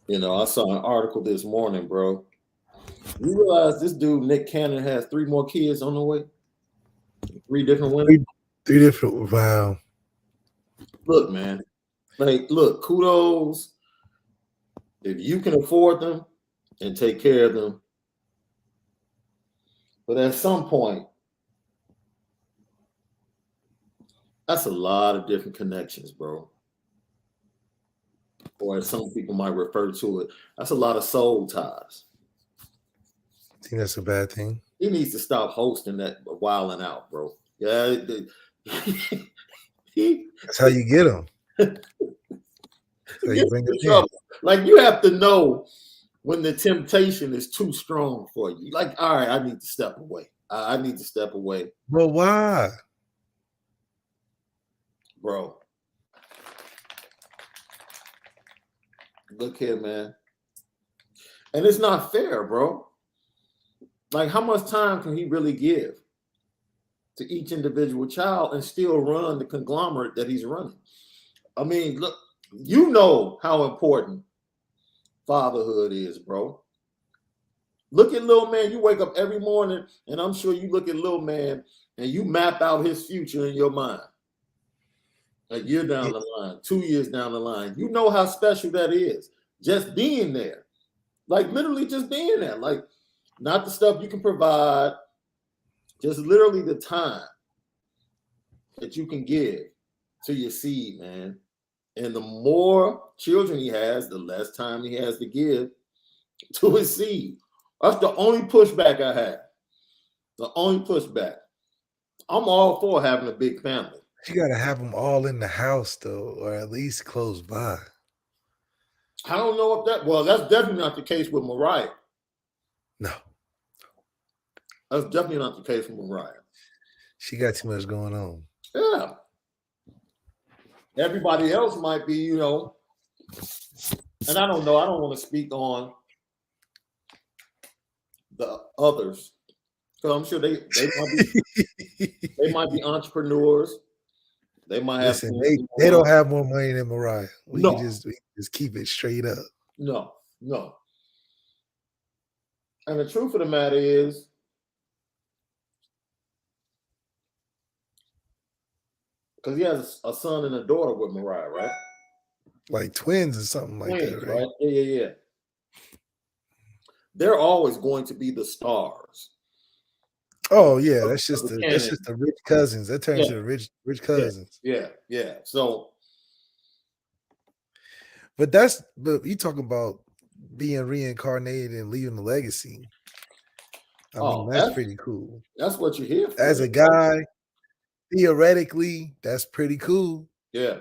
You know, I saw an article this morning, bro. You realize this dude Nick Cannon has 3 more kids on the way? 3 different women. Three different. Wow. Look, man. Like, look, kudos if you can afford them and take care of them. But at some point, that's a lot of different connections, bro. Or as some people might refer to it, that's a lot of soul ties. I think that's a bad thing. He needs to stop hosting that wilding out, bro. Yeah, he That's how you get them. So you gets bring in them in. trouble. Like you have to know when the temptation is too strong for you. Like, all right, I need to step away. I need to step away, But why? bro. Look here, man. And it's not fair, bro. Like, how much time can he really give to each individual child and still run the conglomerate that he's running? I mean, look, you know how important fatherhood is, bro. Look at little man. You wake up every morning, and I'm sure you look at little man and you map out his future in your mind. A year down the line, 2 years down the line. You know how special that is. Just being there. Like literally just being there. Like not the stuff you can provide, just literally the time that you can give to your seed, man. And the more children he has, the less time he has to give to his seed. That's the only pushback I have. The only pushback. I'm all for having a big family. You gotta have them all in the house though, or at least close by. I don't know if that, well, that's definitely not the case with Mariah. No. That's definitely not the case with Mariah. She got too much going on. Yeah. Everybody else might be, you know, and I don't know. I don't want to speak on the others because I'm sure they might be entrepreneurs. They might have. Listen, they don't have more money than Mariah. We No. can just keep it straight up. No. And the truth of the matter is, because he has a son and a daughter with Mariah, right? Like twins or something like that, right? Yeah. They're always going to be the stars. Oh yeah, that's just the rich cousins. That turns to the rich cousins. Yeah. So, but you talk about being reincarnated and leaving a legacy. I mean, that's pretty cool. That's what you're here for. As a guy, theoretically, that's pretty cool. Yeah.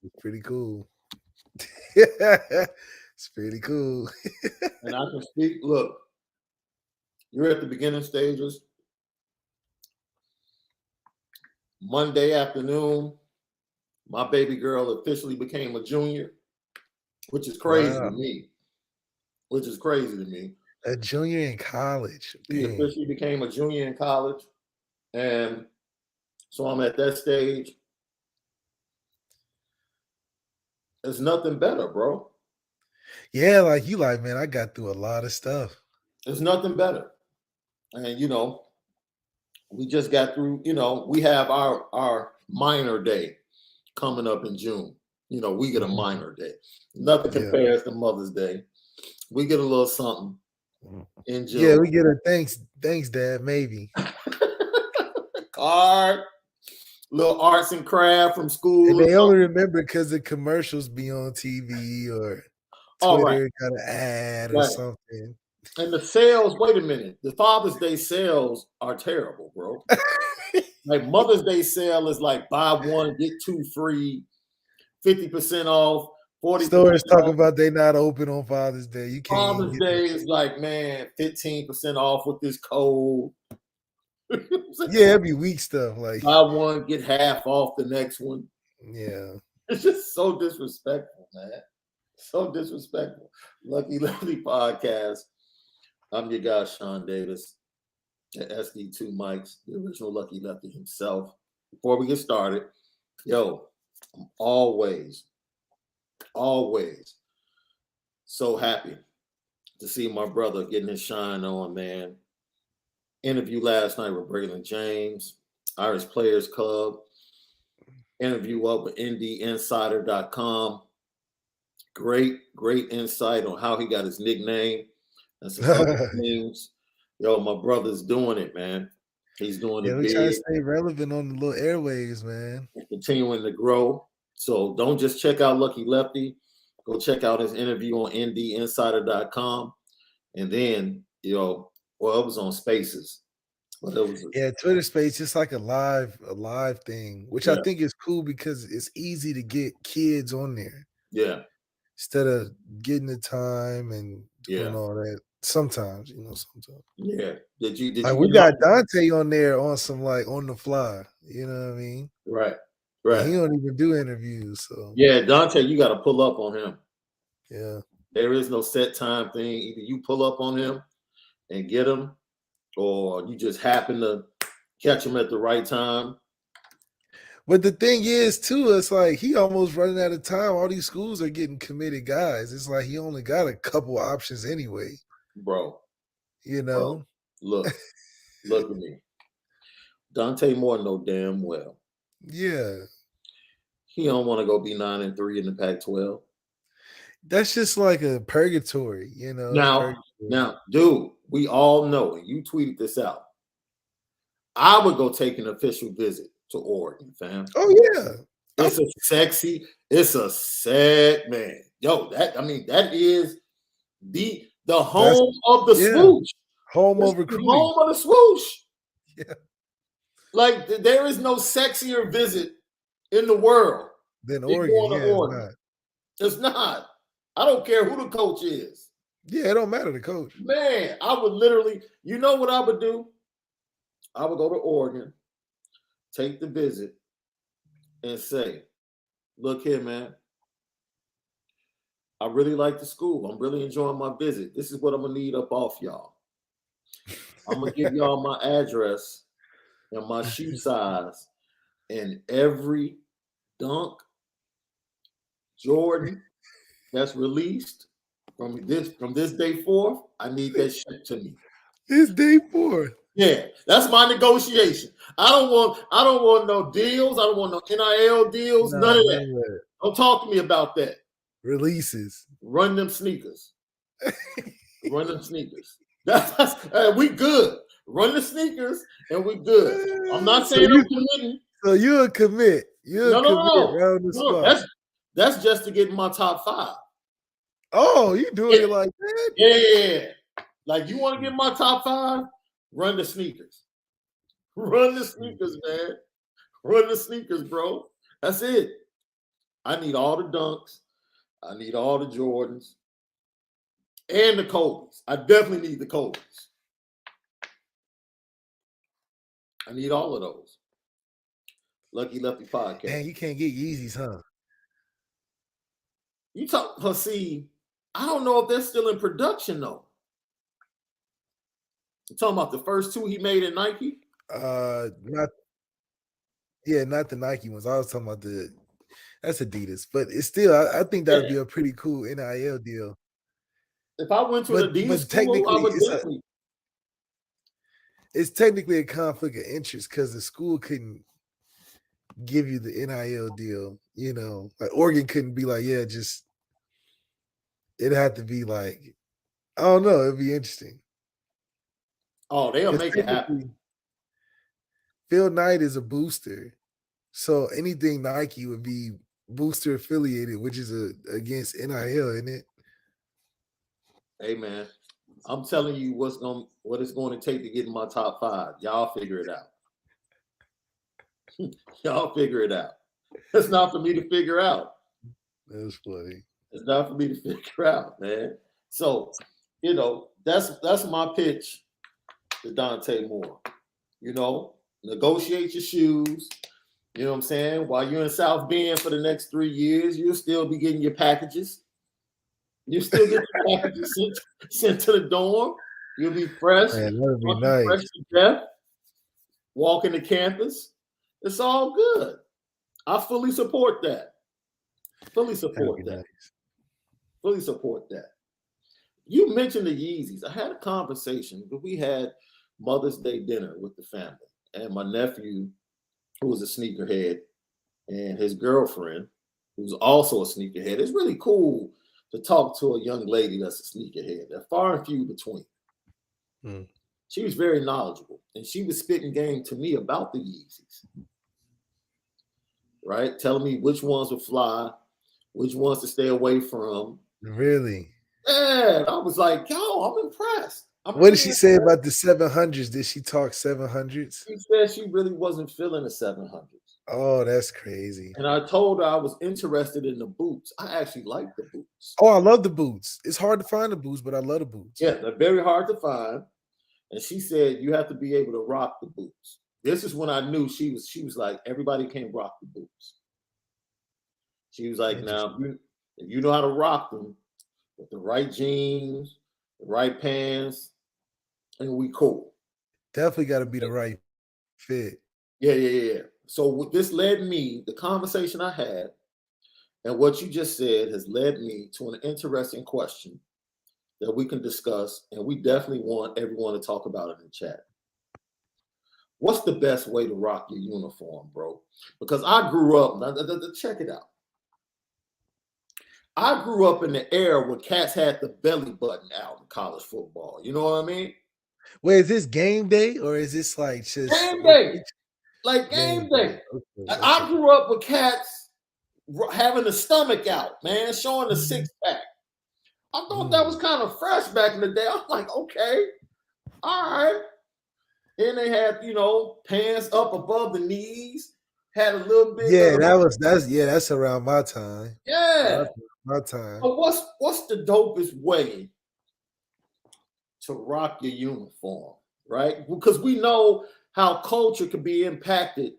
It's pretty cool. It's pretty cool. And I can speak, look, you're at the beginning stages. Monday afternoon, my baby girl officially became a junior, which is crazy to me. A junior in college. She officially became a junior in college. And so I'm at that stage. There's nothing better, bro. Yeah, like you like, man, I got through a lot of stuff. There's nothing better. And, you know, we just got through, you know, we have our minor day coming up in June. You know, we get a minor day. Nothing compares to Mother's Day. We get a little something in June. Yeah, we get a thanks, Dad, maybe. Card, little arts and craft from school. And they only remember because the commercials be on TV or Twitter got an ad or something. And the sales, wait a minute. The Father's Day sales are terrible, bro. Like Mother's Day sale is like buy one, get two free, 50% off, 40%. Stores talk about they not open on Father's Day. You can't. Father's Day is like, man, 15% off with this code. Yeah, it'd be weak stuff. Like buy one, get half off the next one. Yeah. It's just so disrespectful, man. So disrespectful. Lucky Lefty Podcast. I'm your guy, Shaun Davis, at SD2 Mics, the original Lucky Lefty himself. Before we get started, yo, I'm always So happy to see my brother getting his shine on, man. Interview last night with Braylon James, Irish Players Club. Interview up with IndieInsider.com. Great insight on how he got his nickname and some other things. Yo, my brother's doing it, man. He's doing it we big. try to stay relevant on the little airwaves, man. Continuing to grow. So don't just check out Lucky Lefty. Go check out his interview on IndieInsider.com. And then, it was on Spaces. But it was Twitter Space, just like a live thing, which I think is cool because it's easy to get kids on there. Yeah. Instead of getting the time and doing all that. Sometimes. Yeah. Did you we got Dante on there on some on the fly. You know what I mean? Right. And he don't even do interviews. So yeah, Dante, you got to pull up on him. Yeah. There is no set time thing. Either you pull up on him and get him, or you just happen to catch him at the right time. But the thing is, too, it's like he almost running out of time. All these schools are getting committed guys. It's like he only got a couple options anyway. Bro. Bro, look at me. Dante Moore know damn well. Yeah. He don't want to go be 9-3 in the Pac-12. That's just like a purgatory, Now, dude, we all know, and you tweeted this out. I would go take an official visit to Oregon, fam. Oh, yeah. It's a sad man. Yo, that is the home of the swoosh. Home of recruiting. Home of the swoosh. Yeah. Like, there is no sexier visit in the world than Oregon. It's not. I don't care who the coach is. Yeah, it don't matter the coach. Man, I would literally, you know what I would do? I would go to Oregon, take the visit, and say, look here, man. I really like the school. I'm really enjoying my visit. This is what I'm going to need up off y'all. I'm going to give y'all my address and my shoe size, and every dunk, Jordan, that's released from this day forth, I need that shipped to me. This day forth. Yeah, that's my negotiation. I don't want no deals. I don't want no NIL deals. None of that. Don't talk to me about that. Releases. Run them sneakers. Run them sneakers. We good. Run the sneakers and we good. I'm not saying I'm committing. So you'll commit. No. That's just to get in my top 5. Oh, you doing it like that? Yeah. Like, you want to get my top 5? Run the sneakers. Run the sneakers, man. Run the sneakers, bro. That's it. I need all the dunks. I need all the Jordans. And the Kobe's. I definitely need the Kobe's. I need all of those. Lucky Lefty Podcast. Man, you can't get Yeezys, huh? See, I don't know if they're still in production, though. You talking about the first 2 he made in Nike? Not the Nike ones. I was talking about that's Adidas, but it's still. I think that would be a pretty cool NIL deal. If I went to an Adidas school, I would definitely. It's technically a conflict of interest because the school couldn't give you the NIL deal. Like Oregon couldn't be like, yeah, just. It'd have to be like, I don't know. It'd be interesting. Oh, they'll make it happen. Phil Knight is a booster. So anything Nike would be booster affiliated, which is against NIL, isn't it? Hey, man, I'm telling you what it's going to take to get in my top 5. Y'all figure it out. Y'all figure it out. It's not for me to figure out. That's funny. It's not for me to figure out, man. So, that's my pitch to Dante Moore. Negotiate your shoes. You know what I'm saying? While you're in South Bend for the next 3 years, you'll still be getting your packages. You still get your packages sent to the dorm. You'll be fresh. Man, that would be nice. Fresh to death. Walking the campus. It's all good. I fully support that. Fully support that. Nice. Fully support that. You mentioned the Yeezys. I had a conversation, but we had Mother's Day dinner with the family, and my nephew, who was a sneakerhead, and his girlfriend, who's also a sneakerhead. It's really cool to talk to a young lady that's a sneakerhead. They're far and few between. Mm. She was very knowledgeable, and she was spitting game to me about the Yeezys, right? Telling me which ones would fly, which ones to stay away from. Really? Yeah, I was like, yo, I'm impressed. What did she say about the 700s? Did she talk 700s? She said she really wasn't feeling the 700s. Oh, that's crazy. And I told her I was interested in the boots. I actually like the boots. Oh, I love the boots. It's hard to find the boots, but I love the boots. Yeah, they're very hard to find. And she said you have to be able to rock the boots. This is when I knew she was like, everybody can't rock the boots. She was like, now if you know how to rock them with the right jeans, the right pants, and we cool. Definitely got to be the right fit. Yeah. So this led me, the conversation I had, and what you just said has led me to an interesting question that we can discuss, and we definitely want everyone to talk about it in the chat. What's the best way to rock your uniform, bro? Because I grew up, check it out. I grew up in the era when cats had the belly button out in college football. You know what I mean? Wait, is this game day or is this like just game day? Like game day. Okay. I grew up with cats having the stomach out, man, showing the six pack. I thought that was kind of fresh back in the day. I was like, okay, all right. Then they had, pants up above the knees, had a little bit. Yeah, that's around my time. Yeah, my time. But what's the dopest way to rock your uniform, right? Because we know how culture can be impacted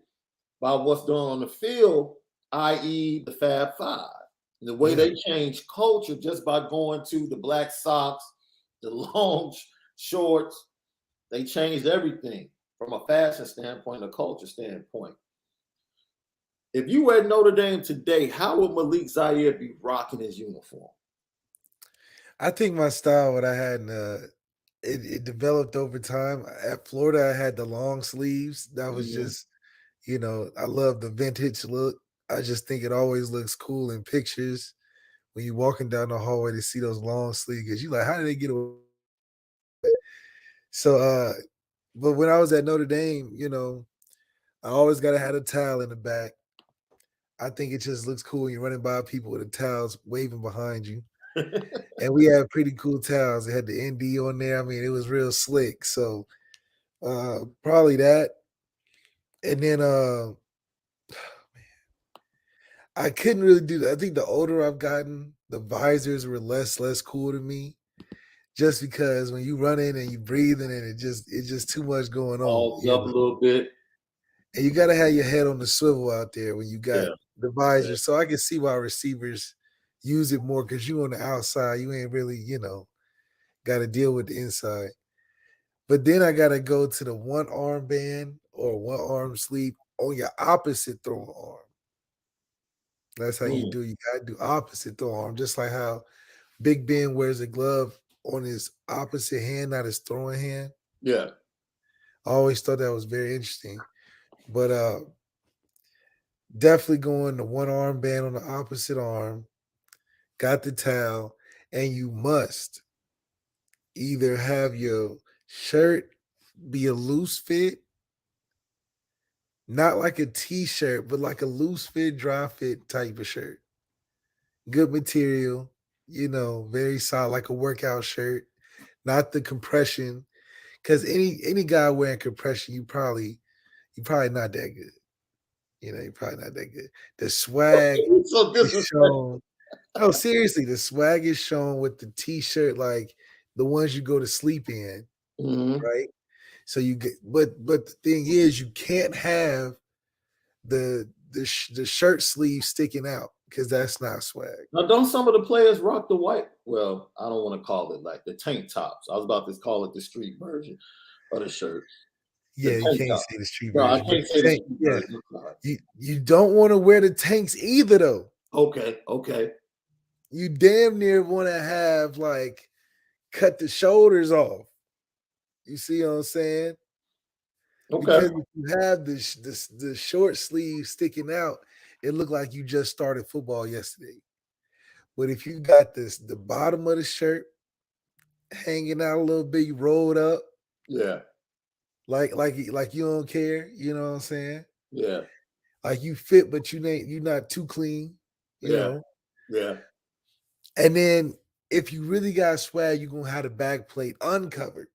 by what's done on the field, i.e., the Fab Five. The way they change culture just by going to the black socks, the long shorts, they changed everything from a fashion standpoint, a culture standpoint. If you were at Notre Dame today, how would Malik Zaire be rocking his uniform? I think my style, what I had, it developed over time. At Florida, I had the long sleeves. That was just, I love the vintage look. I just think it always looks cool in pictures when you're walking down the hallway to see those long sleeves. Because you're like, how did they get away? So, but when I was at Notre Dame, I always got to have a towel in the back. I think it just looks cool when you're running by people with the towels waving behind you. And we had pretty cool towels. It had the ND on there. I mean, it was real slick. So probably that. And then I couldn't really do that. I think the older I've gotten, the visors were less cool to me. Just because when you run in and you breathing and it's just too much going on. All up a little bit. And you gotta have your head on the swivel out there when you got the visor. Yeah. So I can see why receivers use it more because you on the outside, you ain't really, got to deal with the inside. But then I got to go to the one arm band or one arm sleeve on your opposite throwing arm. That's how you do. You got to do opposite throwing arm, just like how Big Ben wears a glove on his opposite hand, not his throwing hand. Yeah. I always thought that was very interesting. But definitely going the one arm band on the opposite arm, got the towel, and you must either have your shirt be a loose fit, not like a t-shirt, but like a loose fit, dry fit type of shirt. Good material, very solid, like a workout shirt, not the compression. Because any guy wearing compression, you probably not that good. You're probably not that good. The swag so is shown. No, seriously, the swag is shown with the t-shirt, like the ones you go to sleep in, right? So you get, but the thing is, you can't have the shirt sleeve sticking out because that's not swag. Now, don't some of the players rock the white? Well, I don't want to call it like the tank tops. I was about to call it the street version of the shirt. Yeah, you can't say the street version. No, I can't say the street version. You don't want to wear the tanks either, though. Okay. You damn near want to have like cut the shoulders off. You see what I'm saying? Okay. Because if you have the short sleeve sticking out, it looked like you just started football yesterday. But if you got the bottom of the shirt hanging out a little bit, you rolled up, Yeah. like you don't care, you know what I'm saying? Yeah. Like you fit, but you're not too clean, you Yeah. know. Yeah. And then if you really got swag, you're gonna have the back plate uncovered.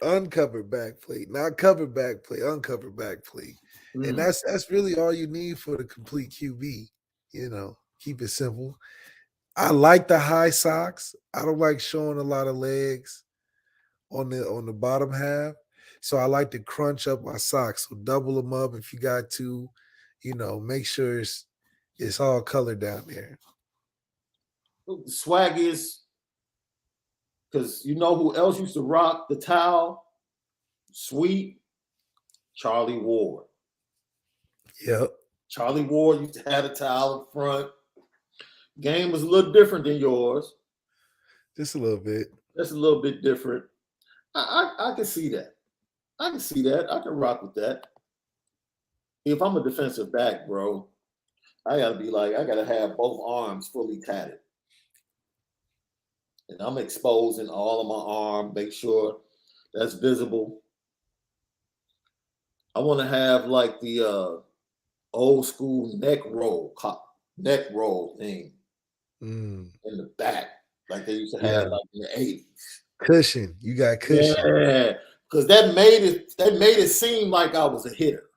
Uncovered back plate, not covered back plate, uncovered back plate. And that's really all you need for the complete QB, you know. Keep it simple. I like the high socks. I don't like showing a lot of legs on the bottom half. So I like to crunch up my socks. So double them up if you got to, you know, make sure it's all colored down there. Swag is because you know who else used to rock the towel? Sweet Charlie Ward. Yep. Charlie Ward used to have a towel in front. Game was a little different than yours. Just a little bit. That's a little bit different. I can see that. I can see that. I can rock with that. If I'm a defensive back, bro, I gotta have both arms fully tatted. And I'm exposing all of my arm, make sure that's visible. I want to have like the old school neck roll thing in the back, like they used to have like in the 80s. Cushion. You got cushion. Yeah, because that made it seem like I was a hitter.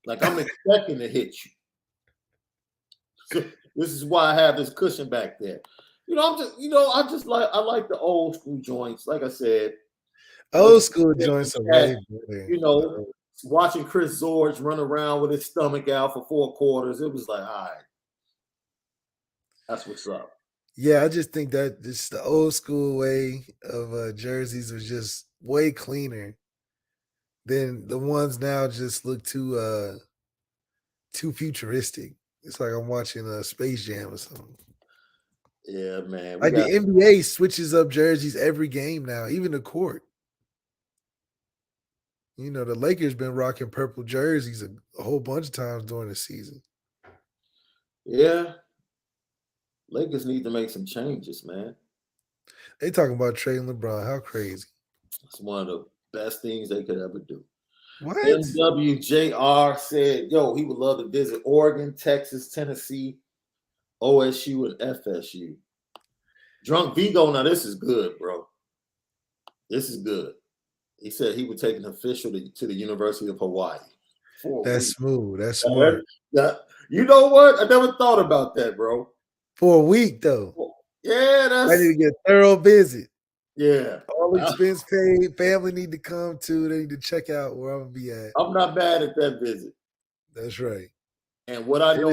Like I'm expecting to hit you. So this is why I have this cushion back there. You know, I like the old school joints. Like I said, Old school joints are way better. You know, watching Chris George run around with his stomach out for 4 quarters, it was like, all right, that's what's up. Yeah, I just think that just the old school way of jerseys was just way cleaner than the ones now. Just look too futuristic. It's like I'm watching a Space Jam or something. Yeah, man. Like the NBA switches up jerseys every game now, even the court. You know, the Lakers been rocking purple jerseys a whole bunch of times during the season. Yeah. Lakers need to make some changes, man. They talking about trading LeBron. How crazy. It's one of the best things they could ever do. What? NWJR said, yo, he would love to visit Oregon, Texas, Tennessee, OSU, and FSU. Drunk Vigo, now this is good, bro. This is good. He said he would take an official to the University of Hawaii. That's smooth. That's smart. You know what? I never thought about that, bro. For a week, though. Yeah, I need to get a thorough visit. Yeah. All expense paid. Family need to come too. They need to check out where I'm gonna be at. I'm not bad at that visit. That's right. And what I know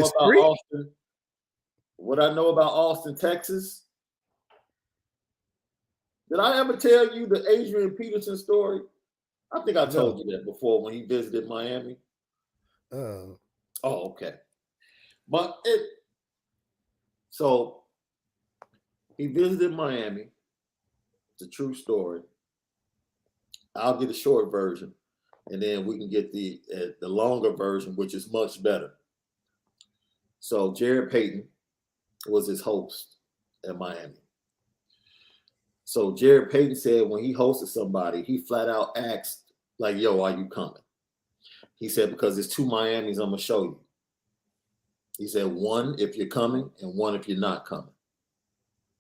about Austin, Texas. Did I ever tell you the Adrian Peterson story? I think I told you that before when he visited Miami. Oh, okay. But so he visited Miami. It's a true story. I'll get a short version, and then we can get the longer version, which is much better. So Jared Payton was his host at Miami. So Jared Payton said when he hosted somebody, he flat out asked, like, yo, are you coming? He said, because there's 2 Miamis I'm going to show you. He said, 1 if you're coming and 1 if you're not coming.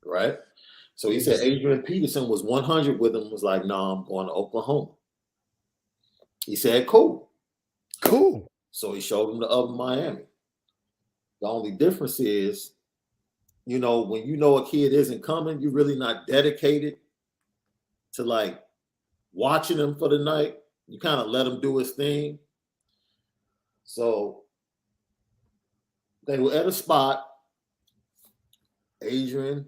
Right? So he said Adrian Peterson was 100 with him, was like, no, I'm going to Oklahoma. He said, cool. So he showed him the other Miami. The only difference is, you know, when you know a kid isn't coming, you're really not dedicated to like watching him for the night. You kind of let him do his thing. So they were at a spot. Adrian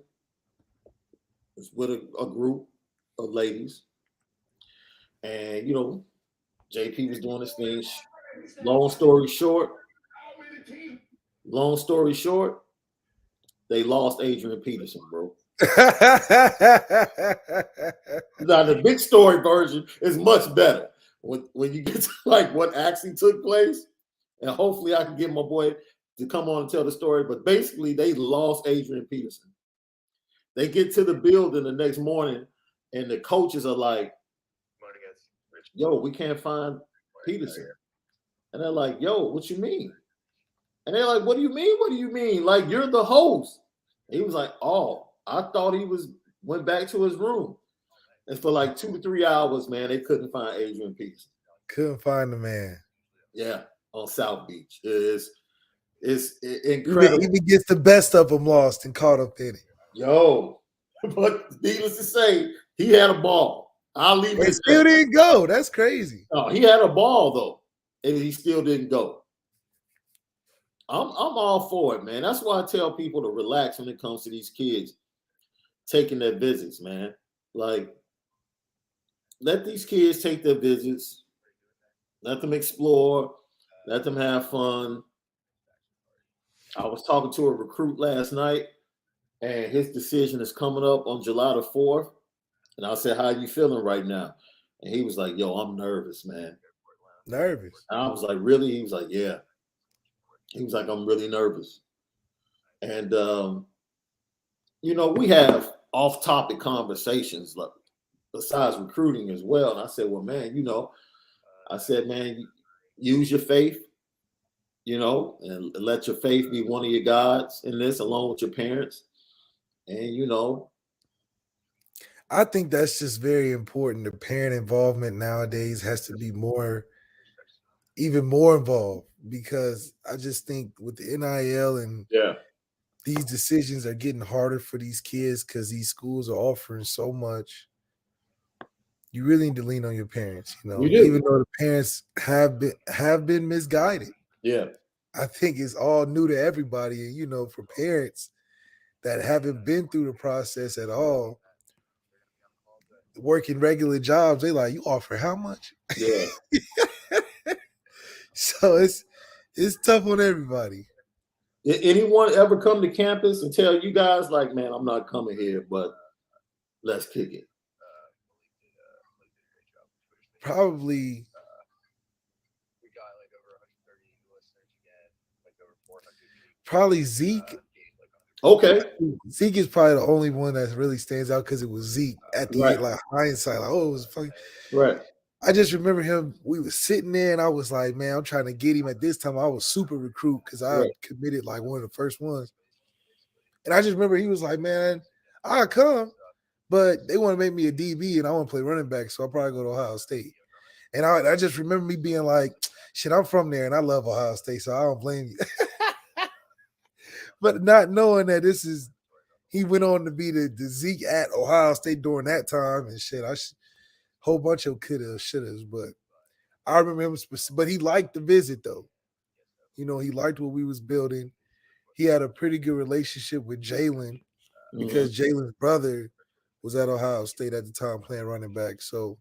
was with a group of ladies. And, you know, JP was doing his thing. Long story short, they lost Adrian Peterson, bro. Now the big story version is much better when you get to like what actually took place, and hopefully I can get my boy to come on and tell the story. But basically, they lost Adrian Peterson. They get to the building the next morning, and the coaches are like, "Yo, we can't find Peterson," and they're like, "Yo, what you mean?" And they're like, "What do you mean? What do you mean? Like you're the host?" He was like, "Oh, I thought he went back to his room." And for like 2 to 3 hours, man, they couldn't find Adrian Peterson. Couldn't find the man. Yeah, on South Beach. It's incredible. Even gets the best of them lost and caught up in it. Yo, but needless to say, he had a ball. I'll leave it. Still didn't go. That's crazy. No, he had a ball though, and he still didn't go. I'm all for it, man. That's why I tell people to relax when it comes to these kids taking their visits, man. Like, let these kids take their visits, let them explore, let them have fun. I was talking to a recruit last night, and his decision is coming up on July the 4th. And I said, "How are you feeling right now?" And he was like, "Yo, I'm nervous, man." Nervous. And I was like, "Really?" He was like, "Yeah." He was like, "I'm really nervous." And, we have off-topic conversations like besides recruiting as well. And I said, "Well, man, I said, man, use your faith, and let your faith be one of your guides in this, along with your parents." And, I think that's just very important. The parent involvement nowadays has to be even more involved, because I just think with the NIL and yeah, these decisions are getting harder for these kids because these schools are offering so much. You really need to lean on your parents, even though the parents have been misguided. yeah. I think it's all new to everybody. And, for parents that haven't been through the process at all, working regular jobs, they like, "You offer how much?" Yeah. So it's tough on everybody. Did anyone ever come to campus and tell you guys, like, "Man, I'm not coming here, but let's kick it"? Probably. Probably Zeke. Okay. Zeke is probably the only one that really stands out because it was Zeke at the end, like hindsight, like, oh, it was fucking right. I just remember him. We were sitting there, and I was like, "Man, I'm trying to get him." At this time, I was super recruit because I committed like one of the first ones. And I just remember he was like, "Man, I'll come, but they want to make me a DB, and I want to play running back, so I'll probably go to Ohio State." And I just remember me being like, "Shit, I'm from there, and I love Ohio State, so I don't blame you." But not knowing that he went on to be the Zeke at Ohio State during that time, and shit, whole bunch of coulda, shouldas, but I remember him. But he liked the visit, though. He liked what we was building. He had a pretty good relationship with Jalen because Jalen's brother was at Ohio State at the time playing running back. So,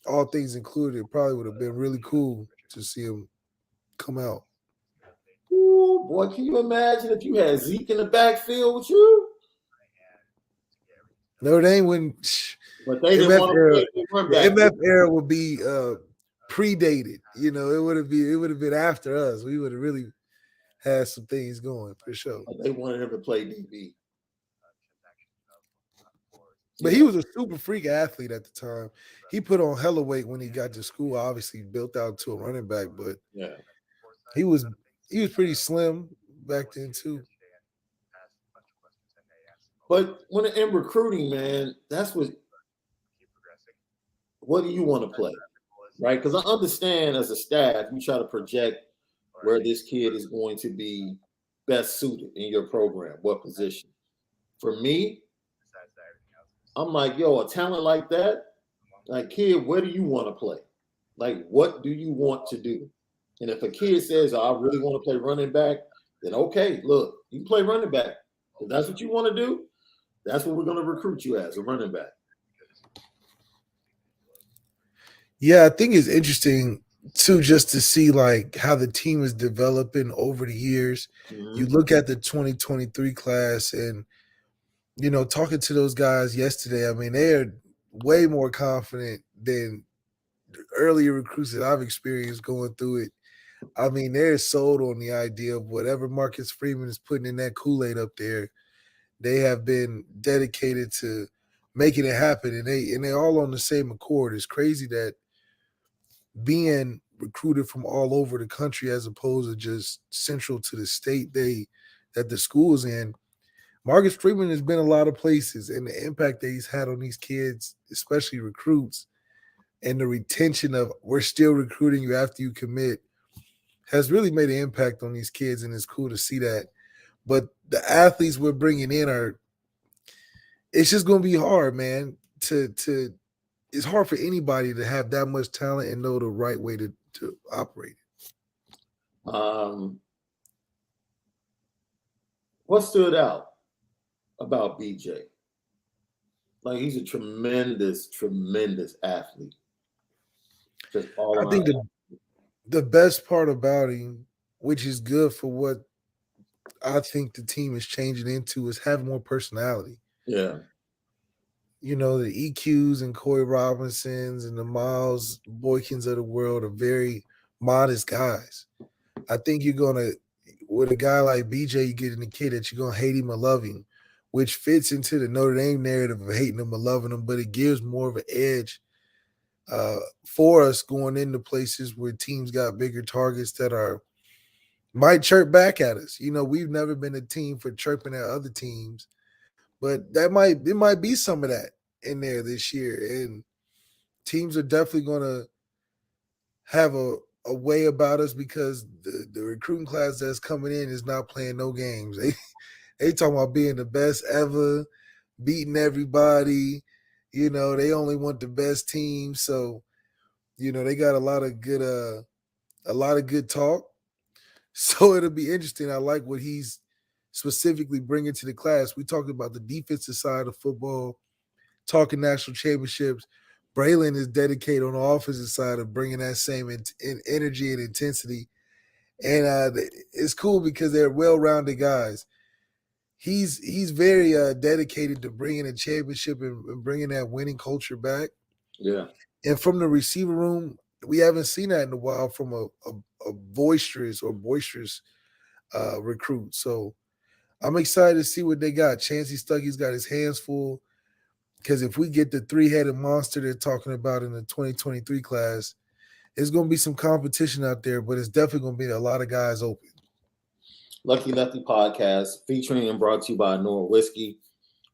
all things included, it probably would have been really cool to see him come out. Ooh, boy, can you imagine if you had Zeke in the backfield with you? Notre Dame wouldn't. But they didn't want to play the MF era would be predated. It would have been after us. We would have really had some things going for sure. They wanted him to play DB. But he was a super freak athlete at the time. He put on hella weight when he got to school. Obviously built out to a running back, but yeah, he was pretty slim back then too. But when in recruiting, man, that's what do you want to play, right? Because I understand as a staff, you try to project where this kid is going to be best suited in your program, what position. For me, I'm like, yo, a talent like that, like, kid, where do you want to play? Like, what do you want to do? And if a kid says, I really want to play running back, then okay, look, you can play running back. If that's what you want to do, that's what we're going to recruit you as, a running back. Yeah, I think it's interesting too, just to see like how the team is developing over the years. You look at the 2023 class, and talking to those guys yesterday, I mean, they're way more confident than earlier recruits that I've experienced going through it. I mean, they're sold on the idea of whatever Marcus Freeman is putting in that Kool-Aid up there. They have been dedicated to making it happen, and they're all on the same accord. It's crazy that being recruited from all over the country as opposed to just central to the state that the school's in. Marcus Freeman has been a lot of places, and the impact that he's had on these kids, especially recruits, and the retention of we're still recruiting you after you commit has really made an impact on these kids, and it's cool to see that. But the athletes we're bringing in it's just going to be hard, man. It's hard for anybody to have that much talent and know the right way to operate. What stood out about BJ? Like, he's a tremendous, tremendous athlete. Just all I think the best part about him, which is good for what I think the team is changing into, is having more personality. Yeah. The EQs and Corey Robinsons and the Miles Boykins of the world are very modest guys. I think you're going to, with a guy like BJ, you get in the kid that you're going to hate him or love him, which fits into the Notre Dame narrative of hating him or loving him, but it gives more of an edge for us going into places where teams got bigger targets that might chirp back at us. We've never been a team for chirping at other teams, but there might be some of that in there this year. And teams are definitely going to have a way about us because the recruiting class that's coming in is not playing no games. They talking about being the best ever, beating everybody. They only want the best team. So, they got a lot of good talk. So it'll be interesting. I like what he's specifically bringing to the class. We talked about the defensive side of football, talking national championships. Braylon is dedicated on the offensive side of bringing that same energy and intensity. And it's cool because they're well-rounded guys. He's very dedicated to bringing a championship and bringing that winning culture back. Yeah. And from the receiver room, we haven't seen that in a while from a boisterous recruit. So I'm excited to see what they got. Chancey Stuckey's got his hands full because if we get the three-headed monster they're talking about in the 2023 class, there's going to be some competition out there, but it's definitely going to be a lot of guys open. Lucky Lefty podcast featuring and brought to you by Onora Whiskey.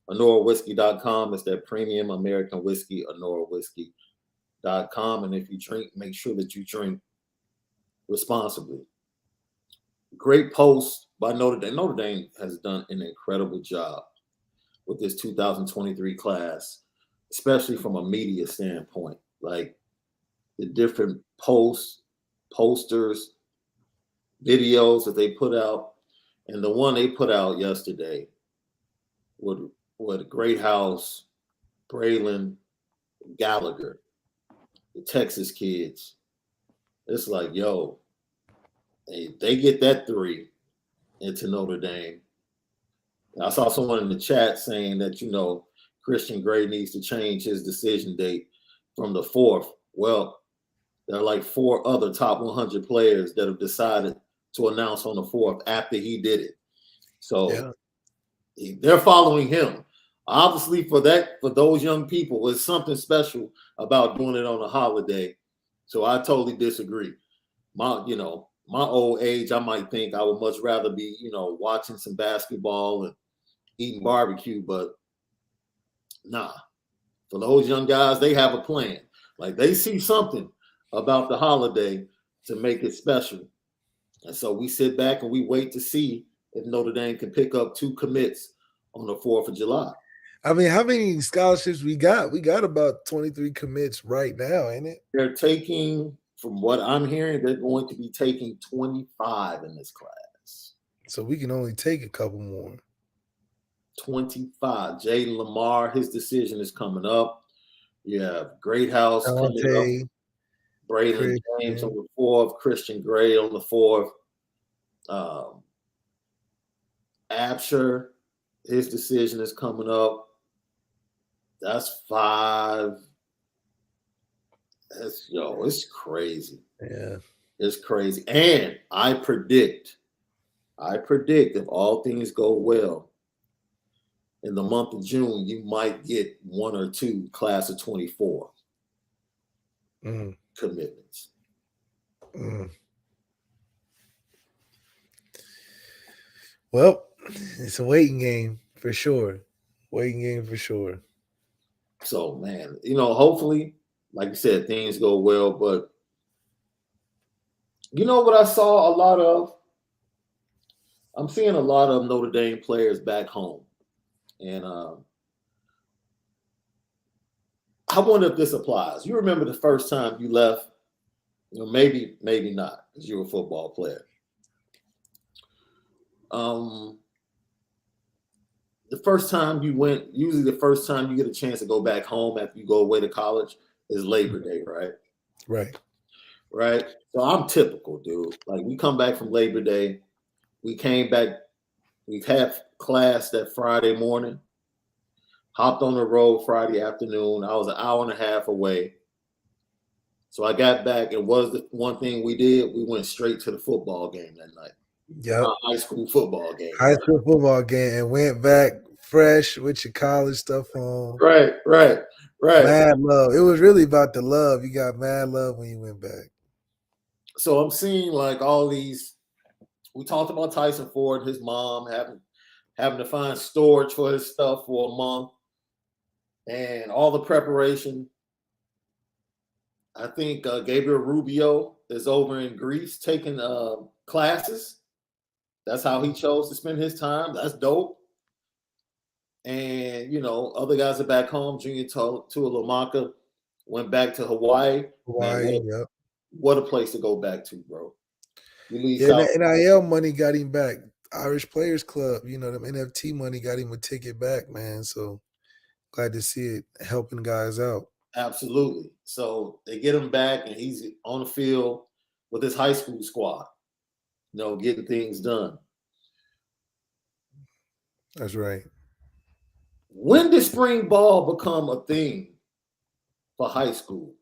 OnoraWhiskey.com is that premium American whiskey, OnoraWhiskey.com. And if you drink, make sure that you drink responsibly. Great post by Notre Dame. Notre Dame has done an incredible job with this 2023 class, especially from a media standpoint. Like the different posts, posters, videos that they put out. And the one they put out yesterday with Greathouse, Braylon, Gallagher, the Texas kids. It's like, yo, they get that 3 into Notre Dame. I saw someone in the chat saying that, Christian Gray needs to change his decision date from the 4th. Well, there are like 4 other top 100 players that have decided to announce on the 4th after he did it. So they're following him. Obviously, for those young people, it's something special about doing it on a holiday. So I totally disagree. My old age, I might think I would much rather be, watching some basketball and eating barbecue, but nah. For those young guys, they have a plan. Like they see something about the holiday to make it special. And so we sit back and we wait to see if Notre Dame can pick up 2 commits on the 4th of July. I mean, how many scholarships we got? We got about 23 commits right now, ain't it? They're taking, from what I'm hearing, they're going to be taking 25 in this class. So we can only take a couple more. 25. Jaden Lamar, his decision is coming up. You have Greathouse coming up. Braylon James on the 4th, Christian Gray on the 4th. Absher, His decision is coming up. That's 5. It's crazy. Yeah. It's crazy. And I predict if all things go well, in the month of June, you might get 1 or 2 class of 24 commitments. Well, it's a waiting game for sure. So, man, hopefully, like you said, things go well. But you know what I saw a lot of? I'm seeing a lot of Notre Dame players back home. And I wonder if this applies. You remember the first time you left? Maybe not, because you're a football player. The first time you went, usually the first time you get a chance to go back home after you go away to college is Labor Day, right? Right. So I'm typical, dude. Like, we come back from Labor Day. We came back. We've had class that Friday morning. Hopped on the road Friday afternoon. I was an hour and a half away. So I got back, and was the one thing we did, we went straight to the football game that night. Yep. High school football game. High school football game, and went back fresh with your college stuff on. Right. Mad love. It was really about the love. You got mad love when you went back. So I'm seeing like all these. We talked about Tyson Ford, his mom having to find storage for his stuff for a month, and all the preparation. I think Gabriel Rubio is over in Greece taking classes. That's how he chose to spend his time. That's dope. And, other guys are back home. Junior Tuilamaka went back to Hawaii. Hawaii, Man, what a place to go back to, bro. The NIL money got him back. Irish Players Club, them NFT money got him a ticket back, man. So glad to see it helping guys out. Absolutely. So they get him back, and he's on the field with his high school squad, getting things done. That's right. When did spring ball become a thing for high school?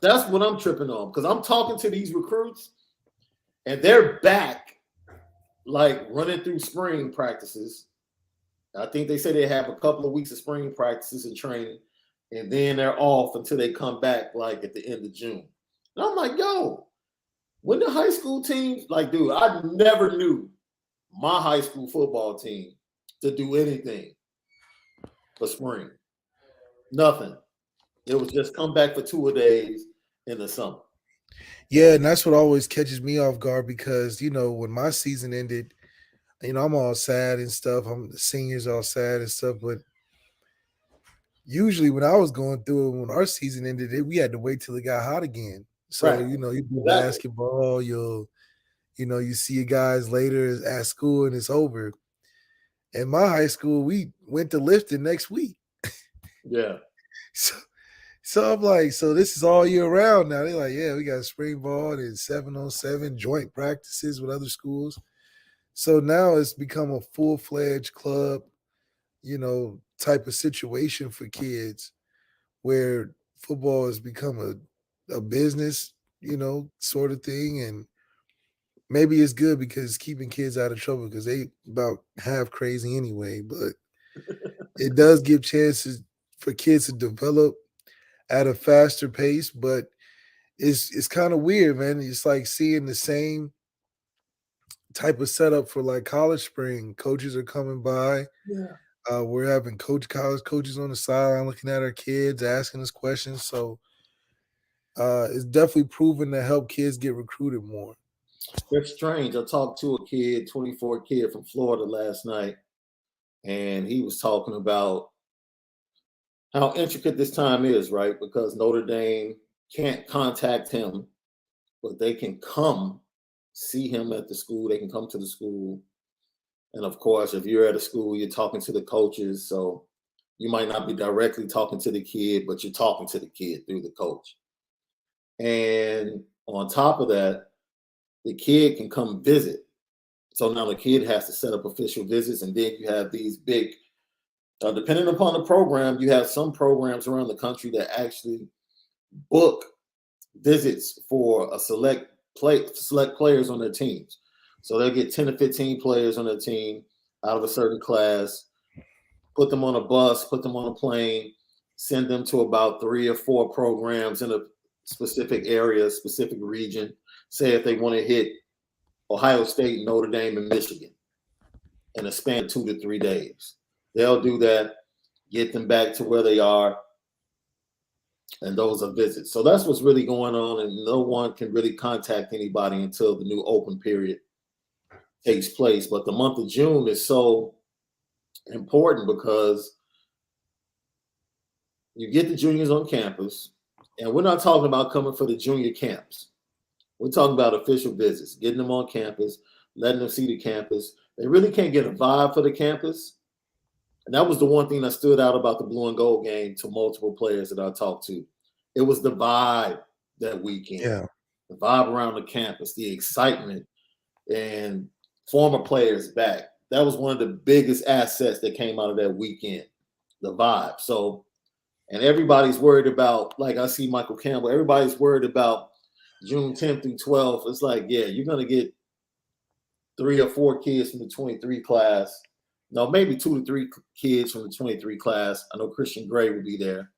That's what I'm tripping on, because I'm talking to these recruits, and they're back, like, running through spring practices. I think they say they have a couple of weeks of spring practices and training, and then they're off until they come back, like, at the end of June. And I'm like, yo, when the high school teams, like, dude, I never knew my high school football team to do anything for spring. Nothing. It was just come back for 2 days in the summer. Yeah, and that's what always catches me off guard, because, when my season ended, I'm all sad and stuff. The seniors all sad and stuff, but usually when I was going through it, when our season ended, we had to wait till it got hot again. So, Right. You do basketball, you see your guys later at school and it's over. In my high school, we went to lifting next week. Yeah. So I'm like, so this is all year round now. They're like, yeah, we got spring ball and 7-on-7 joint practices with other schools. So now it's become a full-fledged club, type of situation for kids, where football has become a business, sort of thing. And maybe it's good because it's keeping kids out of trouble, because they about half crazy anyway. But it does give chances for kids to develop at a faster pace. But it's kind of weird, man. It's like seeing the same type of setup for like college spring. Coaches are coming by. Yeah. We're having college coaches on the sideline looking at our kids, asking us questions. So it's definitely proven to help kids get recruited more. It's strange. I talked to a kid, 24 kid from Florida last night, and he was talking about how intricate this time is, right? Because Notre Dame can't contact him, but they can come see him at the school. They can come to the school. And of course, if you're at a school, you're talking to the coaches. So you might not be directly talking to the kid, but you're talking to the kid through the coach. And on top of that, the kid can come visit. So now the kid has to set up official visits, and then you have these big Depending upon the program, you have some programs around the country that actually book visits for a select players on their teams. So they'll get 10 to 15 players on their team out of a certain class, put them on a bus, put them on a plane, send them to about 3 or 4 programs in a specific area, specific region. Say if they want to hit Ohio State, Notre Dame, and Michigan in a span of 2 to 3 days. They'll do that, get them back to where they are, and those are visits. So that's what's really going on, and no one can really contact anybody until the new open period takes place. But the month of June is so important because you get the juniors on campus, and we're not talking about coming for the junior camps. We're talking about official visits, getting them on campus, letting them see the campus. They really can't get a vibe for the campus. And that was the one thing that stood out about the blue and gold game to multiple players that I talked to. It was the vibe that weekend. Yeah. The vibe around the campus, the excitement, and former players back. That was one of the biggest assets that came out of that weekend, the vibe. So, and everybody's worried about, like I see Michael Campbell, everybody's worried about June 10th through 12th. It's like, yeah, you're going to get 3 or 4 kids from the 23 class. No, maybe 2 to 3 kids from the 23 class. I know Christian Gray will be there.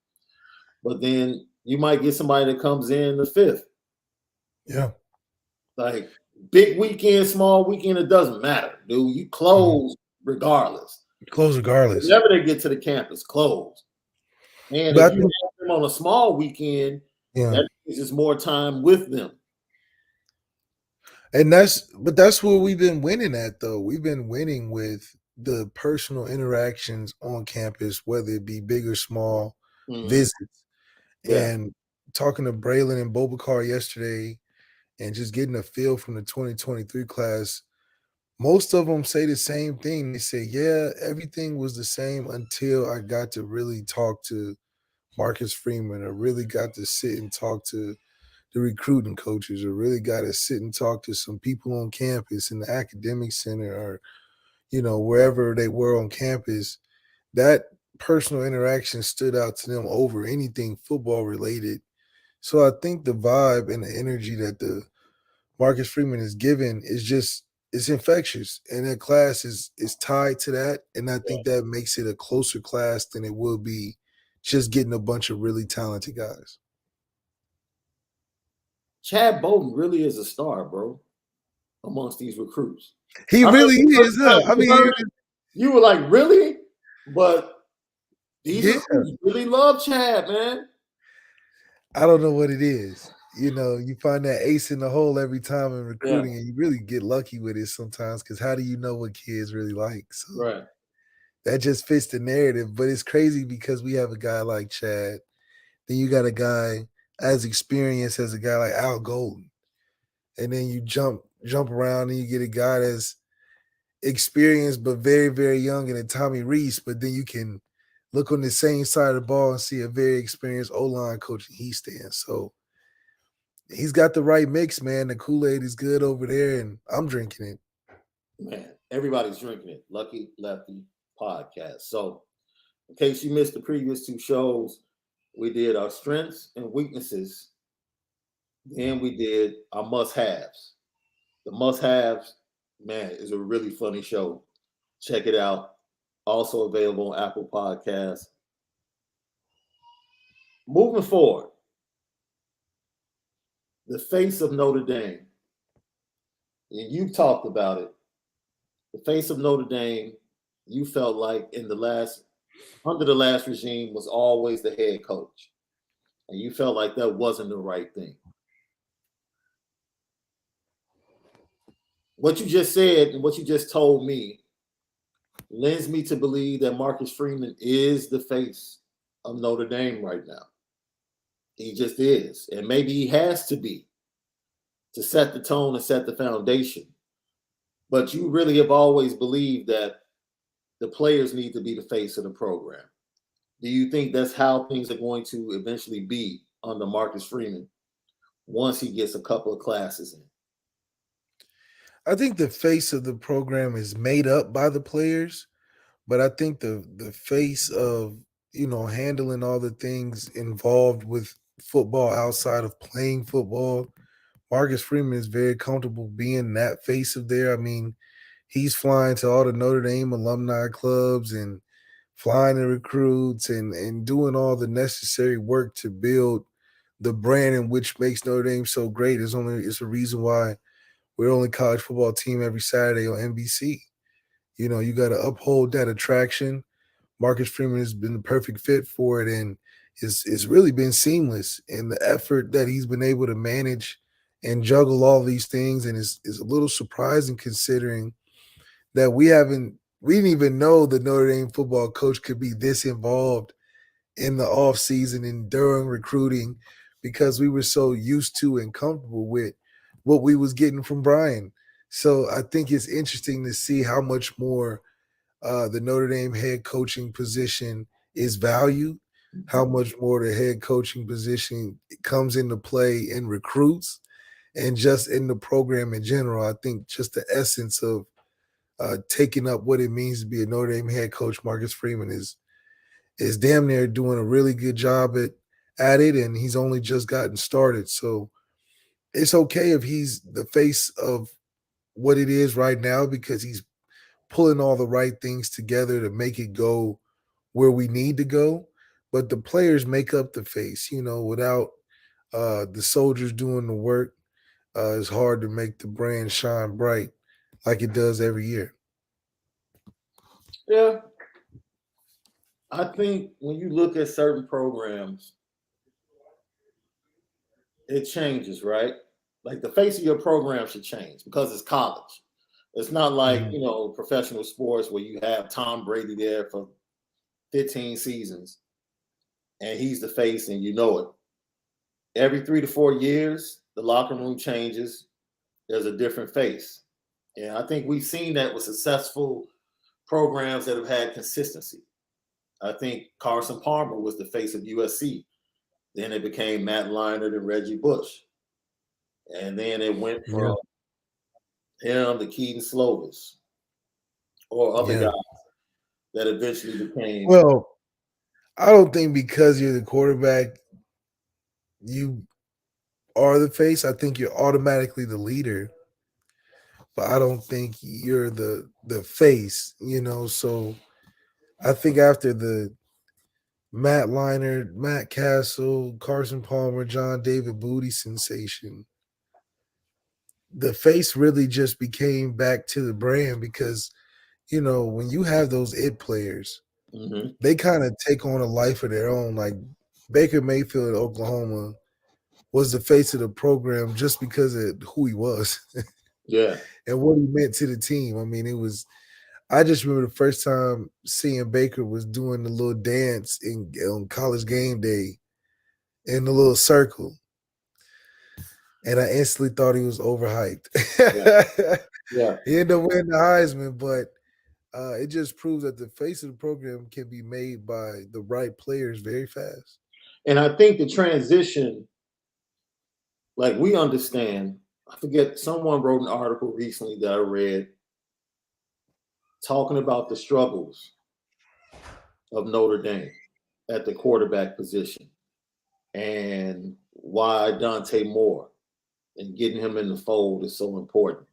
But then you might get somebody that comes in the 5th. Yeah. Like, big weekend, small weekend, it doesn't matter, dude. You close regardless. Close regardless. Whenever they get to the campus, close. And if you have them on a small weekend, that means it's more time with them. And that's where we've been winning at, though. We've been winning with the personal interactions on campus, whether it be big or small visits. Yeah. And talking to Braylon and Bobakar yesterday and just getting a feel from the 2023 class, most of them say the same thing. They say, yeah, everything was the same until I got to really talk to Marcus Freeman, or really got to sit and talk to the recruiting coaches, or really got to sit and talk to some people on campus in the academic center, or, you know, wherever they were on campus. That personal interaction stood out to them over anything football related. So I think the vibe and the energy that the Marcus Freeman is given is just, it's infectious, and that class is tied to that. And I think that makes it a closer class than it will be just getting a bunch of really talented guys. Chad Bowden really is a star, bro, amongst these recruits. He really is, huh? I mean, you were like, really? But these recruits really love Chad, man. I don't know what it is. You know, you find that ace in the hole every time in recruiting, and you really get lucky with it sometimes, because how do you know what kids really like? So that just fits the narrative. But it's crazy because we have a guy like Chad. Then you got a guy as experienced as a guy like Al Golden. And then you jump around and you get a guy that's experienced but very, very young, and a Tommy Reese. But then you can look on the same side of the ball and see a very experienced O-line coach in Easton. So he's got the right mix, man. The Kool-Aid is good over there, and I'm drinking it. Man, everybody's drinking it. Lucky Lefty podcast. So in case you missed the previous 2 shows, we did our strengths and weaknesses. Then we did our must-haves. The must-haves, man, is a really funny show. Check it out. Also available on Apple Podcasts. Moving forward, the face of Notre Dame. And you've talked about it. The face of Notre Dame, you felt like under the last regime was always the head coach. And you felt like that wasn't the right thing. What you just said and what you just told me lends me to believe that Marcus Freeman is the face of Notre Dame right now. He just is. And maybe he has to be, to set the tone and set the foundation. But you really have always believed that the players need to be the face of the program. Do you think that's how things are going to eventually be under Marcus Freeman once he gets a couple of classes in? I think the face of the program is made up by the players, But I think the face of, handling all the things involved with football outside of playing football, Marcus Freeman is very comfortable being that face of there. I mean, he's flying to all the Notre Dame alumni clubs and flying the recruits and doing all the necessary work to build the brand in which makes Notre Dame so great. It's a reason why we're only college football team every Saturday on NBC. You got to uphold that attraction. Marcus Freeman has been the perfect fit for it, and it's really been seamless. And the effort that he's been able to manage and juggle all these things, and is a little surprising considering that we didn't even know the Notre Dame football coach could be this involved in the off season and during recruiting, because we were so used to and comfortable with what we was getting from Brian. So I think it's interesting to see how much more the Notre Dame head coaching position is valued, how much more the head coaching position comes into play in recruits and just in the program in general. I think just the essence of taking up what it means to be a Notre Dame head coach, Marcus Freeman is damn near doing a really good job at it, and he's only just gotten started. So it's okay if he's the face of what it is right now, because he's pulling all the right things together to make it go where we need to go. But the players make up the face, without the soldiers doing the work. It's hard to make the brand shine bright like it does every year. Yeah, I think when you look at certain programs, it changes, right? Like the face of your program should change because it's college. It's not like, Mhm. professional sports where you have Tom Brady there for 15 seasons and he's the face and you know it. Every 3 to 4 years, the locker room changes. There's a different face. And I think we've seen that with successful programs that have had consistency. I think Carson Palmer was the face of USC. Then it became Matt Leinart and Reggie Bush. And then it went Yeah, from him to Keaton Slovis or other yeah. guys that eventually became. Well, I don't think because you're the quarterback, you are the face. I think you're automatically the leader, but I don't think you're the face. So I think after the Matt Leinart, Matt Castle, Carson Palmer, John David Booty sensation, the face really just became back to the brand because, when you have those it players, Mhm. they kind of take on a life of their own. Like Baker Mayfield at Oklahoma was the face of the program just because of who he was Yeah. and what he meant to the team. I mean, I just remember the first time seeing Baker was doing the little dance on college game day in the little circle. And I instantly thought he was overhyped. Yeah. Yeah. He ended up winning the Heisman, but it just proves that the face of the program can be made by the right players very fast. And I think the transition, like we understand, I forget, someone wrote an article recently that I read talking about the struggles of Notre Dame at the quarterback position and why Dante Moore and getting him in the fold is so important.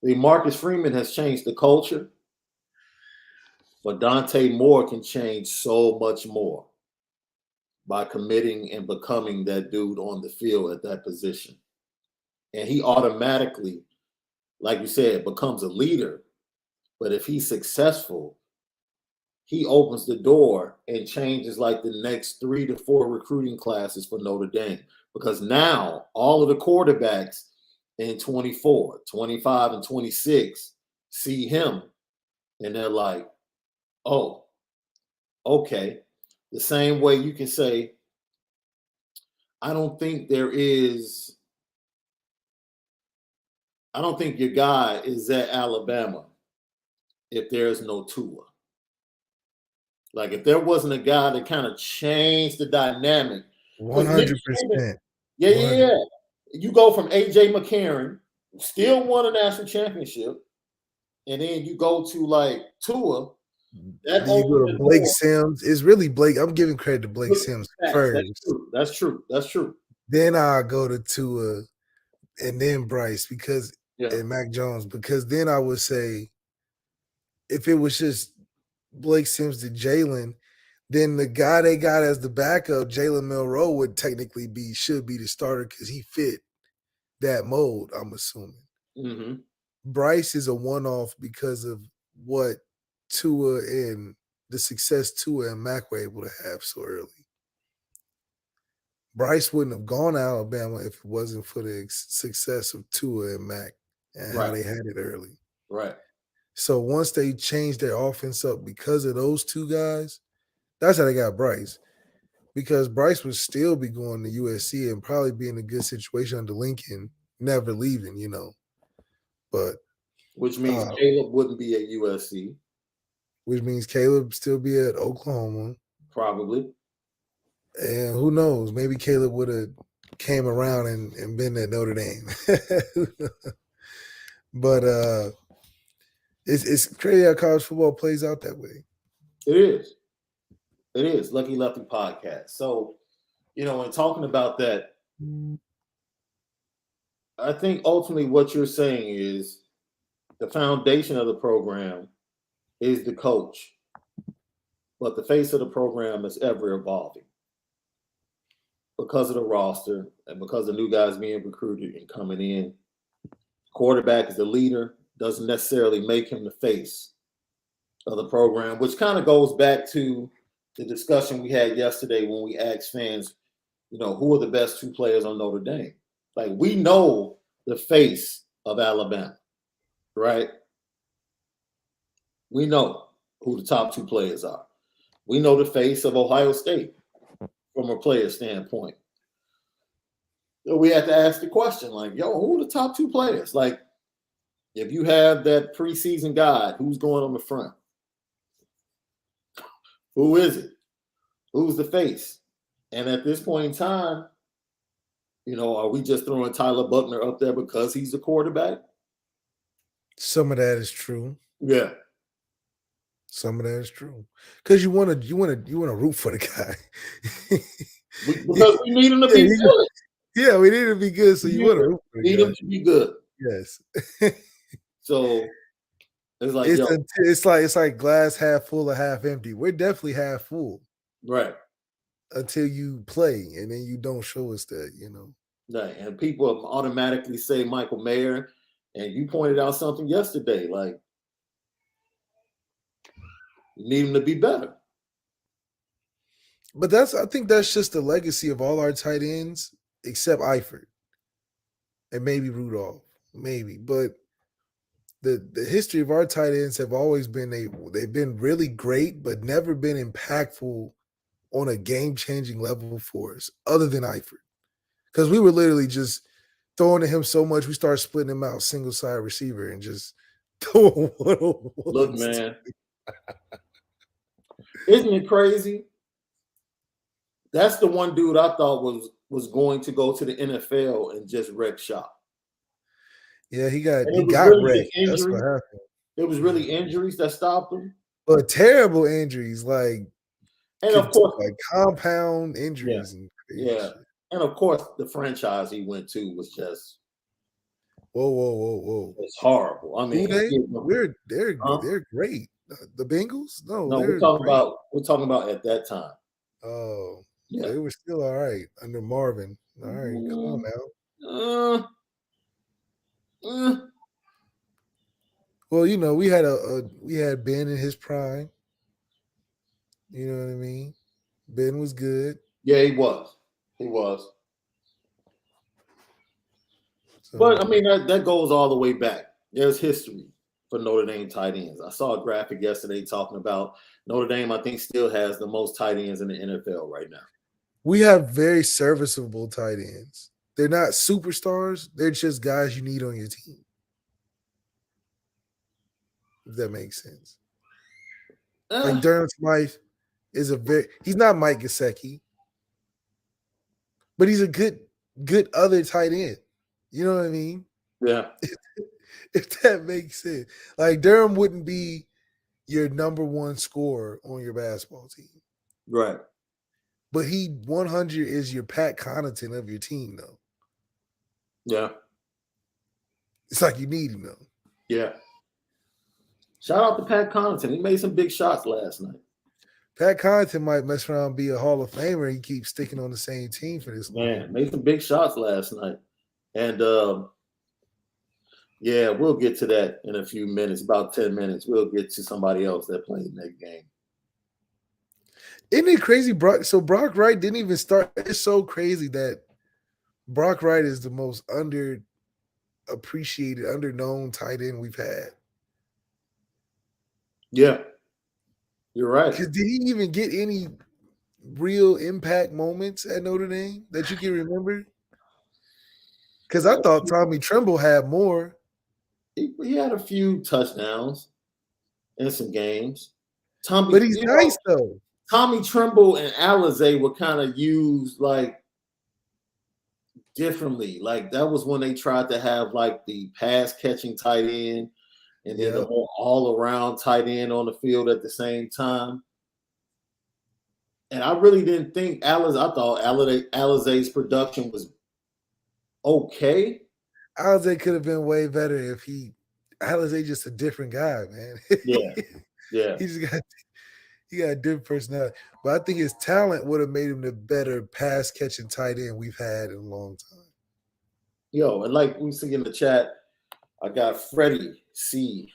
The Marcus Freeman has changed the culture, but Dante Moore can change so much more by committing and becoming that dude on the field at that position. And he automatically, like you said, becomes a leader. But if he's successful, he opens the door and changes like the next 3 to 4 recruiting classes for Notre Dame. Because now all of the quarterbacks in 24, 25, and 26 see him and they're like, oh, okay. The same way you can say, I don't think your guy is at Alabama if there's no Tua. Like if there wasn't a guy that kind of changed the dynamic, One because Nick hundred Saban, percent. yeah, yeah, 100. yeah. You go from AJ McCarron, still won a national championship, and then you go to like Tua, That Then you go to opened the Blake door. Sims. It's really Blake. I'm giving credit to Blake Sims first. That's true. Then I go to Tua and then Bryce Yeah. and Mac Jones, because then I would say if it was just Blake Sims to Jalen, then the guy they got as the backup, Jalen Milroe, should be the starter because he fit that mold, I'm assuming. Mm-hmm. Bryce is a one-off because of what Tua and the success Tua and Mac were able to have so early. Bryce wouldn't have gone to Alabama if it wasn't for the success of Tua and Mac and how they had it early. Right. So once they changed their offense up because of those two guys, that's how they got Bryce. Because Bryce would still be going to USC and probably be in a good situation under Lincoln, never leaving, But which means Caleb wouldn't be at USC. Which means Caleb still be at Oklahoma. Probably. And who knows? Maybe Caleb would have came around and been at Notre Dame. But it's crazy how college football plays out that way. It is. It is. Lucky Lefty podcast. So, in talking about that, I think ultimately what you're saying is the foundation of the program is the coach, but the face of the program is ever evolving because of the roster and because the new guys being recruited and coming in. Quarterback is the leader, doesn't necessarily make him the face of the program, which kind of goes back to the discussion we had yesterday when we asked fans, who are the best two players on Notre Dame? Like, we know the face of Alabama, right? We know who the top two players are. We know the face of Ohio State from a player standpoint. So we have to ask the question, like, who are the top two players? Like, if you have that preseason guide, who's going on the front? Who is it? Who's the face? And at this point in time, are we just throwing Tyler Buckner up there because he's a quarterback? Some of that is true. Yeah. Some of that is true. Because you want to root for the guy. Because we need him to be good. Yeah, we need him to be good. So you want to root for the guy. Need him to be good. Yes. So it's like it's like glass half full or half empty. We're definitely half full. Right. Until you play and then you don't show us that, Right. And people automatically say Michael Mayer, and you pointed out something yesterday, like, you need him to be better. But I think that's just the legacy of all our tight ends except Eifert and maybe Rudolph, maybe. But the history of our tight ends have always been they've been really great, but never been impactful on a game-changing level for us, other than Eifert. Because we were literally just throwing to him so much, we started splitting him out single-side receiver and just throwing one-on-one. Look, man. Isn't it crazy? That's the one dude I thought was going to go to the NFL and just wreck shop. Yeah, he got wrecked. That's what happened. It was really injuries that stopped him. But terrible injuries, like, and of course, like compound injuries. Yeah. And of course, the franchise he went to was just whoa. It's horrible. I mean, they're great. The Bengals? No, we're talking about at that time. Oh, yeah, they were still all right under Marvin. All right, come on now. Well, we had Ben in his prime. You know what I mean? Ben was good. Yeah, he was. So, but I mean, that goes all the way back. There's history for Notre Dame tight ends. I saw a graphic yesterday talking about Notre Dame, I think, still has the most tight ends in the NFL right now. We have very serviceable tight ends. They're not superstars. They're just guys you need on your team. If that makes sense. Like Durham Smythe is he's not Mike Gesicki, but he's a good other tight end. You know what I mean? Yeah. If that makes sense. Like Durham wouldn't be, your number one scorer on your basketball team. Right. But he 100 is your Pat Connaughton of your team, though. Yeah. It's like you need him, though. Yeah. Shout out to Pat Connaughton. He made some big shots last night. Pat Connaughton might mess around and be a Hall of Famer. He keeps sticking on the same team for this long. Man, made some big shots last night. And yeah, we'll get to that in a few minutes, about 10 minutes. We'll get to somebody else that played in that game. Isn't it crazy, Brock? So Brock Wright didn't even start. It's so crazy that Brock Wright is the most underappreciated, underknown tight end we've had. Yeah, you're right. Because did he even get any real impact moments at Notre Dame that you can remember? Because I thought Tommy Tremble had more. He had a few touchdowns in some games. But he's nice, though. Tommy Tremble and Alizé were kind of used like differently. Like that was when they tried to have like the pass catching tight end and then the more all around tight end on the field at the same time. And I really didn't think I thought Alizé's production was okay. Alizé could have been way better if Alizé just a different guy, man. Yeah. He got a different personality. But I think his talent would have made him the better pass catching tight end we've had in a long time. Yo, and like we see in the chat, I got Freddie C.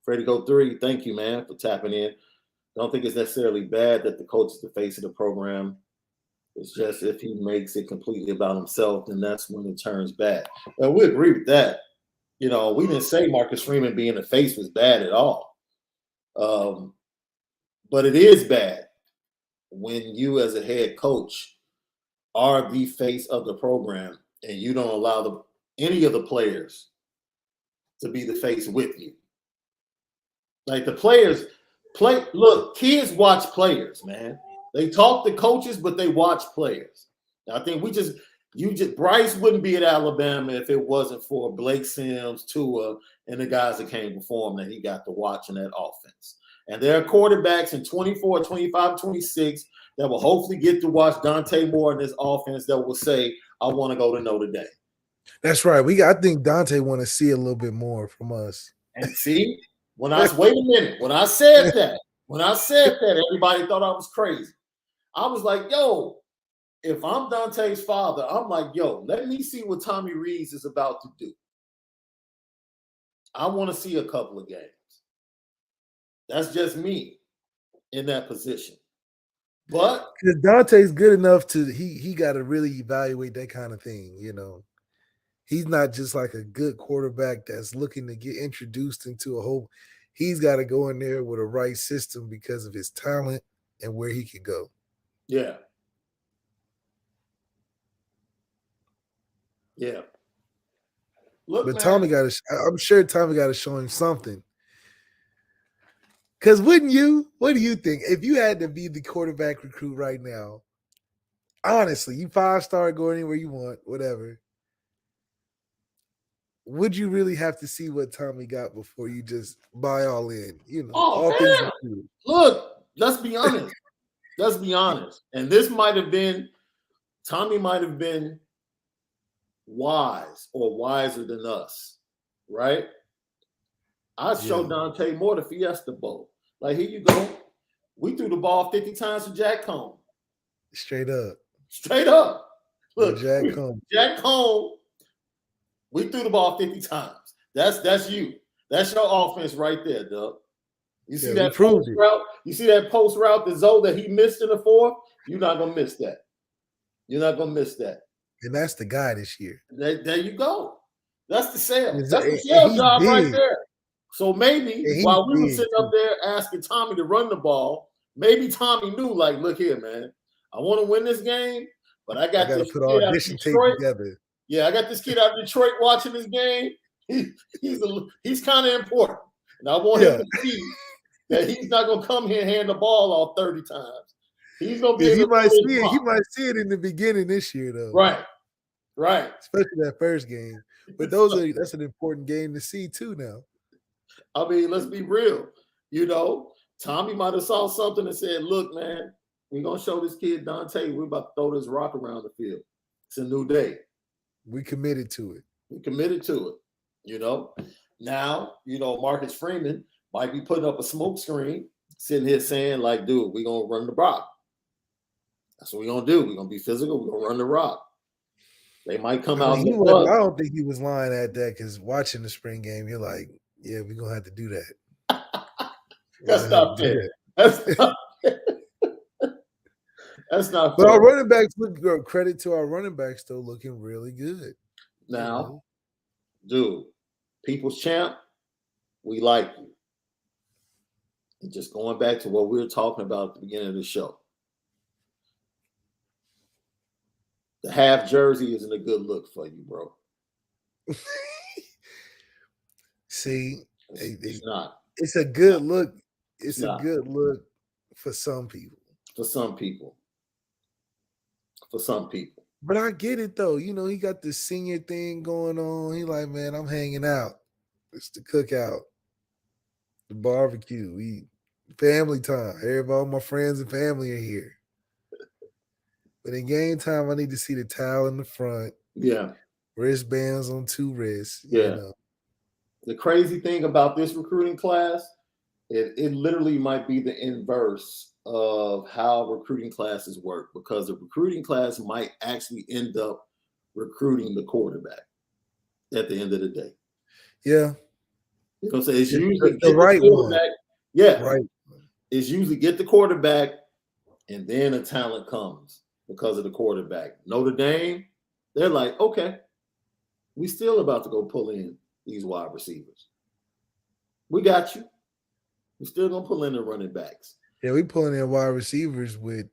Freddie Go 3. Thank you, man, for tapping in. Don't think it's necessarily bad that the coach is the face of the program. It's just if he makes it completely about himself, then that's when it turns bad. And we agree with that. You know, we didn't say Marcus Freeman being the face was bad at all. But it is bad when you as a head coach are the face of the program and you don't allow any of the players to be the face with you. Like the players look, kids watch players, man. They talk to coaches, but they watch players. I think Bryce wouldn't be at Alabama if it wasn't for Blake Sims, Tua, and the guys that came before him that he got to watch in that offense. And there are quarterbacks in 24, 25, 26 that will hopefully get to watch Dante Moore in this offense that will say, I want to go to Notre Dame. That's right. I think Dante want to see a little bit more from us. And see, wait a minute. When I said that, everybody thought I was crazy. I was like, yo, if I'm Dante's father, I'm like, yo, let me see what Tommy Rees is about to do. I want to see a couple of games. That's just me in that position. But because Dante's good enough he got to really evaluate that kind of thing, you know. He's not just like a good quarterback that's looking to get introduced into a whole. He's got to go in there with a right system because of his talent and where he can go. Yeah. Yeah. Look, but man, I'm sure Tommy got to show him something. Because what do you think? If you had to be the quarterback recruit right now, honestly, you 5-star, go anywhere you want, whatever. Would you really have to see what Tommy got before you just buy all in? You know, all things included. Look, let's be honest. Let's be honest. And Tommy might have been wise or wiser than us, right? I'd show Dante Moore the Fiesta Bowl. Like, here you go. We threw the ball 50 times to Jack Cone. Straight up. Look, Jack Cone, we threw the ball 50 times. That's you. That's your offense right there, Doug. You see that post route? You see that post route to Zoe that he missed in the fourth? You're not going to miss that. You're not going to miss that. And that's the guy this year. There you go. That's the sales. That's the sales job right there. So maybe while we were sitting up there asking Tommy to run the ball, maybe Tommy knew, like, look here, man, I want to win this game, but I got this kid out of Detroit. Together. Yeah, I got this kid out of Detroit watching this game. He's kind of important. And I want him to see that he's not going to come here and hand the ball off 30 times. He's going to be he might see it in the beginning this year, though. Right. Especially that first game. But that's an important game to see, too, now. I mean, let's be real. You know, Tommy might have saw something and said, look, man, we're going to show this kid Dante. We're about to throw this rock around the field. It's a new day. We committed to it. We committed to it. You know, now, Marcus Freeman might be putting up a smoke screen, sitting here saying, like, dude, we're going to run the rock. That's what we're going to do. We're going to be physical. We're going to run the rock. They might come out. I don't think he was lying at that, because watching the spring game, you're like, yeah, we're going to have to do that. That's not fair. That's not fair. That's not fair. But our running backs, credit to our running backs, though, looking really good. Now, dude, people's champ, we like you. And just going back to what we were talking about at the beginning of the show. The half jersey isn't a good look for you, bro. See, it's not. It's a good look. It's a good look for some people. For some people. But I get it, though. You know, he got the senior thing going on. He like, man, I'm hanging out. It's the cookout, the barbecue, family time. All my friends and family are here. But in game time, I need to see the towel in the front. Yeah. Wristbands on 2 wrists. Yeah. You know. The crazy thing about this recruiting class, it literally might be the inverse of how recruiting classes work, because the recruiting class might actually end up recruiting the quarterback at the end of the day. Yeah. You know what I'm saying? It's usually the right one. Yeah. Right. It's usually get the quarterback and then the talent comes because of the quarterback. Notre Dame, they're like, okay, we still about to go pull in these wide receivers. We got you. We're still going to pull in the running backs. Yeah, we pulling in wide receivers with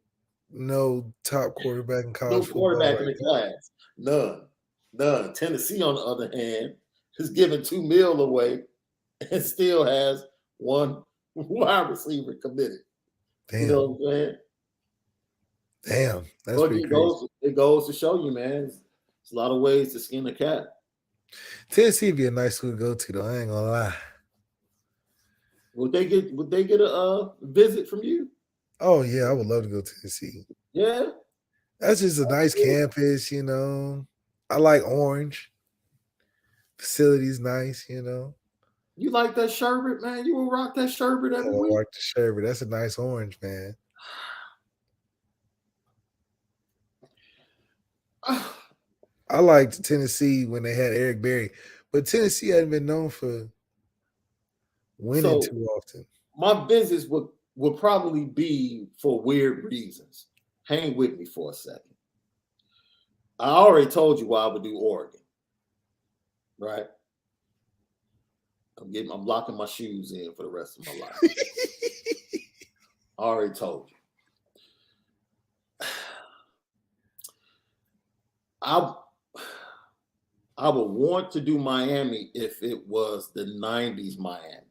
no top quarterback in college football. No quarterback in the class. None. Tennessee, on the other hand, is giving $2 million away and still has one wide receiver committed. Damn. You know what I'm saying? Damn. That's pretty crazy. It goes to show you, man. There's a lot of ways to skin a cat. Tennessee would be a nice school to go to, though. I ain't gonna lie. Would they get a visit from you? Oh yeah, I would love to go to Tennessee. Yeah. That's just a nice campus, you know. I like orange. Facility's nice, you know. You like that sherbet, man? You will rock that sherbet every week. I like the sherbet. That's a nice orange, man. I liked Tennessee when they had Eric Berry, but Tennessee hadn't been known for winning too often. My visits would probably be for weird reasons. Hang with me for a second. I already told you why I would do Oregon, right? I'm locking my shoes in for the rest of my life. I already told you. I would want to do Miami if it was the 90s Miami.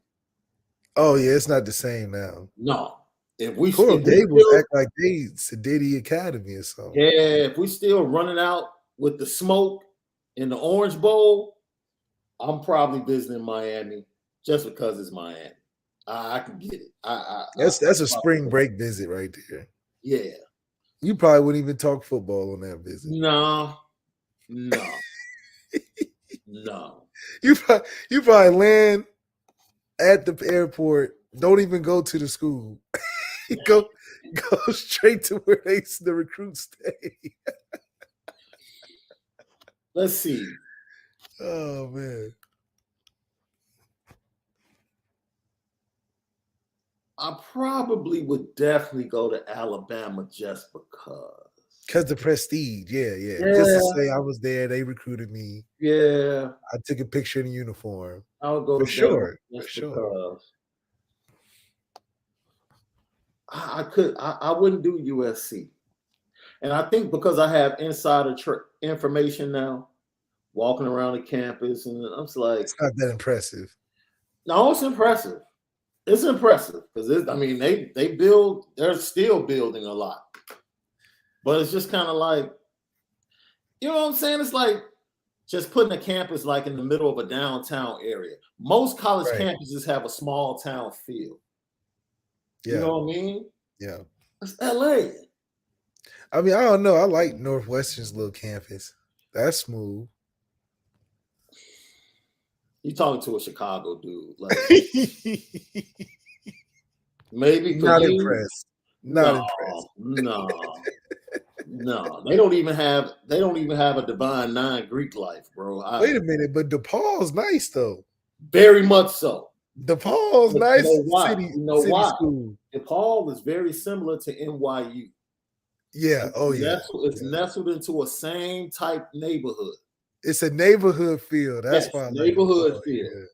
Oh, yeah, it's not the same now. No. If we they will act like they Sadiddy Academy or something. Yeah, if we still running out with the smoke in the Orange Bowl, I'm probably visiting Miami just because it's Miami. I can get it. That's a spring break visit right there. Yeah. You probably wouldn't even talk football on that visit. No. You probably land at the airport. Don't even go to the school. go straight to where the recruits stay. Let's see. Oh man. I probably would definitely go to Alabama just because. Because the prestige, yeah. Just to say I was there, they recruited me. Yeah. I took a picture in a uniform. I'll go for sure. I wouldn't do USC. And I think because I have insider information now, walking around the campus, and I'm just like, it's not that impressive. No, it's impressive. It's impressive because they're still building a lot. But it's just kind of like, you know what I'm saying? It's like just putting a campus like in the middle of a downtown area. Most college campuses have a small town feel. Yeah. You know what I mean? Yeah. It's LA. I mean, I don't know. I like Northwestern's little campus. That's smooth. You talking to a Chicago dude. Like maybe for Not you. impressed. Not No, impressed. no. No, they don't even have a Divine Nine Greek life, bro. Wait a minute, but DePaul's nice though. Very much so. DePaul's But you nice know why? city You know why? school. DePaul is very similar to NYU. Yeah. Oh yeah. It's nestled into a same type neighborhood. It's a neighborhood feel. That's Yes, why I like neighborhood DePaul. feel. Yeah.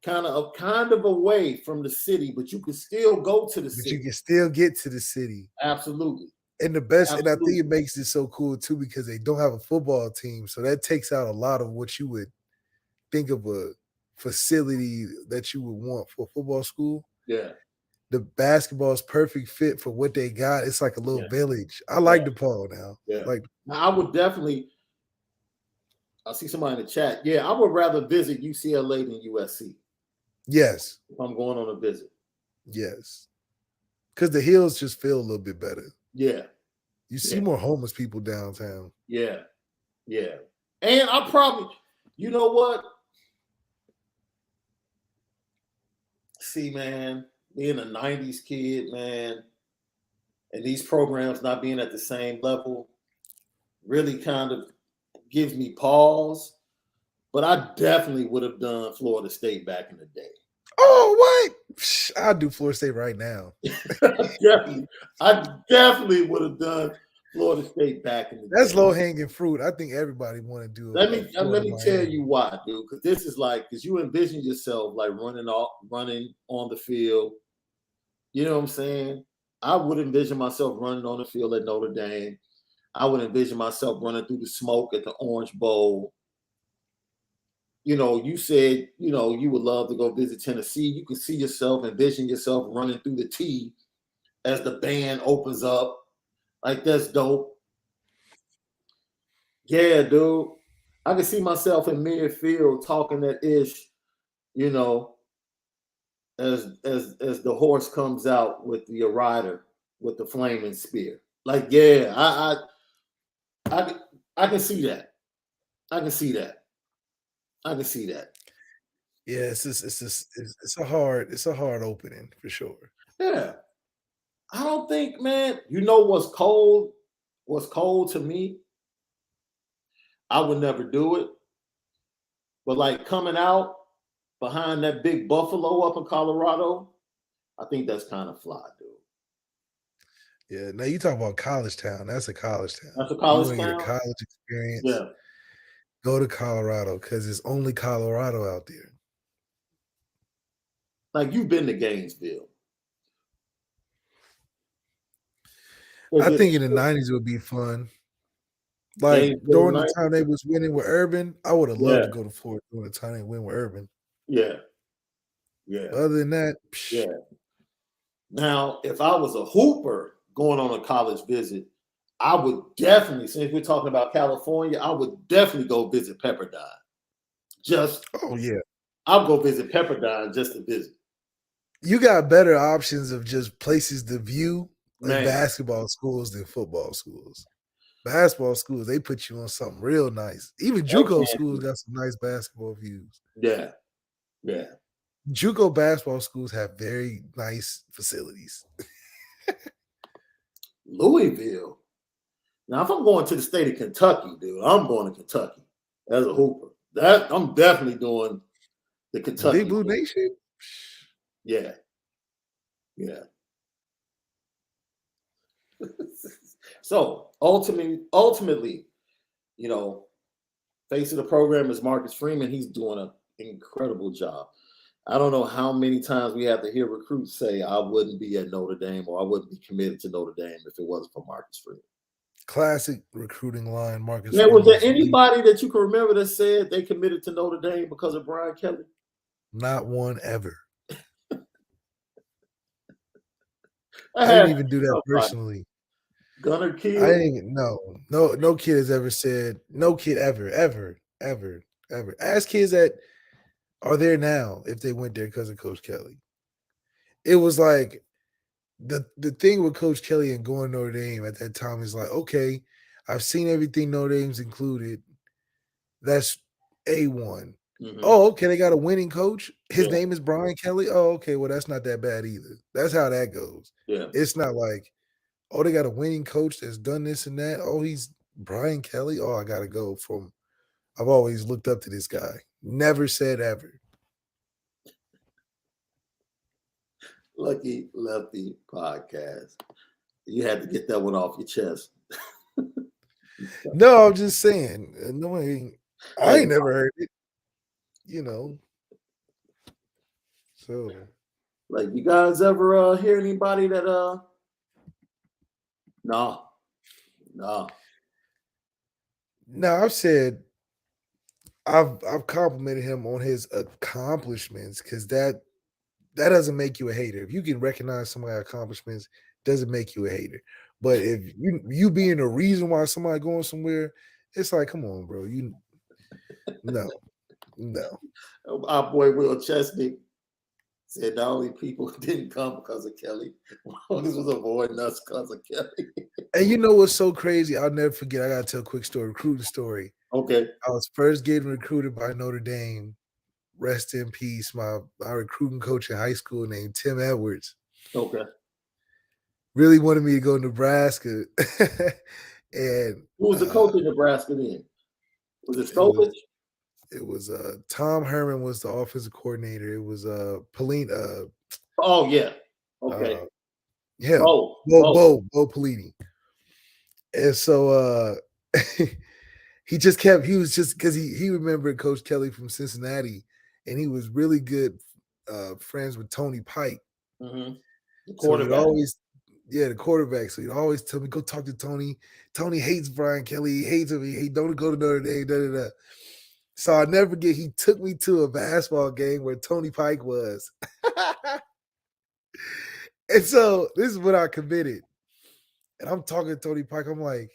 Kind of away from the city, but you can still go to the But city. you can still get to the city. Absolutely. And the best, Absolutely. and I think it makes it so cool too, because they don't have a football team. So that takes out a lot of what you would think of a facility that you would want for a football school. Yeah. The basketball is perfect fit for what they got. It's like a little village. I like DePaul now. Yeah. Like now, I would definitely. I see somebody in the chat. Yeah, I would rather visit UCLA than USC. Yes. If I'm going on a visit. Yes. Because the hills just feel a little bit better. Yeah. You see more homeless people downtown. Yeah. Yeah. And I probably, you know what? See, man, being a 90s kid, man, and these programs not being at the same level really kind of gives me pause. But I definitely would have done Florida State back in the day. Oh, what? I'll do Florida State right now. I definitely would have done Florida State back in the day. That's low hanging fruit. I think everybody want to do it. Let me tell you why, dude. Because this is because you envision yourself like running on the field. You know what I'm saying? I would envision myself running on the field at Notre Dame. I would envision myself running through the smoke at the Orange Bowl. You know, you said, you know, you would love to go visit Tennessee. You can see yourself, envision yourself running through the T as the band opens up. Like, that's dope. Yeah, dude. I can see myself in midfield talking that ish, you know, as the horse comes out with the rider with the flaming spear. Like, yeah, I can see that. I can see that. I can see that. Yeah, it's a hard opening for sure. Yeah. I don't think, man, you know what's cold? What's cold to me? I would never do it. But like coming out behind that big buffalo up in Colorado, I think that's kind of fly, dude. Yeah. Now you talk about college town. That's a college town. That's a college you want to town. get a college experience. Yeah. Go to Colorado because it's only Colorado out there. Like you've been to Gainesville. I think in the 90s it would be fun. Like during the time they was winning with Urban, I would have loved to go to Florida during the time they win with Urban. Yeah. Yeah. But other than that, yeah. Now, if I was a hooper going on a college visit, I would definitely, since we're talking about California, I would definitely go visit Pepperdine. I'll go visit Pepperdine just to visit. You got better options of just places to view like basketball schools than football schools. Basketball schools, they put you on something real nice. Even JUCO schools got some nice basketball views. Yeah. Yeah. JUCO basketball schools have very nice facilities. Louisville. Now, if I'm going to the state of Kentucky, dude, I'm going to Kentucky as a hooper. That I'm definitely doing the Kentucky. Big Blue Nation? Yeah. Yeah. So ultimately, you know, face of the program is Marcus Freeman. He's doing an incredible job. I don't know how many times we have to hear recruits say, I wouldn't be at Notre Dame or I wouldn't be committed to Notre Dame if it wasn't for Marcus Freeman. Classic recruiting line, Marcus Freeman. Was there anybody that you can remember that said they committed to Notre Dame because of Brian Kelly? Not one ever. I didn't even do that personally. Gunner Kid? I didn't even no kid has ever said, no kid ever. Ask kids that are there now if they went there because of Coach Kelly. It was like the thing with Coach Kelly and going Notre Dame at that time is like, okay, I've seen everything Notre Dame's included. That's A1. Mhm. Oh, okay, they got a winning coach. His Yeah. name is Brian Kelly. Oh, okay, well, that's not that bad either. That's how that goes. Yeah. It's not like, oh, they got a winning coach that's done this and that. Oh, he's Brian Kelly. Oh, I gotta go from. I've always looked up to this guy. Never said ever. Lucky Lefty podcast. You had to get that one off your chest. No, I'm just saying. No, I ain't never heard it. You know. So like, you guys ever hear anybody that no. now I've said I've complimented him on his accomplishments because that doesn't make you a hater. If you can recognize somebody's accomplishments, doesn't make you a hater. But if you being a reason why somebody going somewhere, it's like, come on, bro. No. Our boy Will Chesney said not only people didn't come because of Kelly, this was avoiding us because of Kelly. And you know what's so crazy? I'll never forget. I gotta tell a quick story, recruiting story. Okay. I was first getting recruited by Notre Dame. Rest in peace. My recruiting coach in high school named Tim Edwards. Okay. Really wanted me to go to Nebraska. And who was the coach in Nebraska then? Was it Stolich? It was Tom Herman was the offensive coordinator. It was Pelini. Oh yeah. Okay. Yeah. Bo Pelini. And so he was just because he remembered Coach Kelly from Cincinnati, and he was really good friends with Tony Pike. Mm-hmm. The quarterback. The quarterback. So he'd always tell me, go talk to Tony. Tony hates Brian Kelly. He hates him. He don't go to Notre Dame. Da, da, da. So I'll never forget, he took me to a basketball game where Tony Pike was. And so this is what I committed. And I'm talking to Tony Pike. I'm like,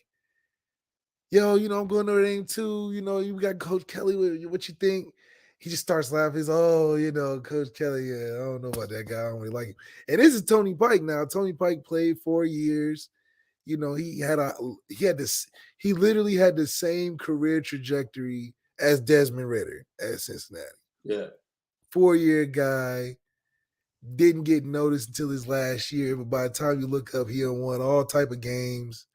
yo, I'm going to Notre Dame too. You got Coach Kelly. What you think? He just starts laughing. He's, Coach Kelly. Yeah, I don't know about that guy. I don't really like him. And this is Tony Pike now. Tony Pike played 4 years. He literally had the same career trajectory as Desmond Ritter at Cincinnati. Yeah. 4-year guy. Didn't get noticed until his last year, but by the time you look up, he won all type of games,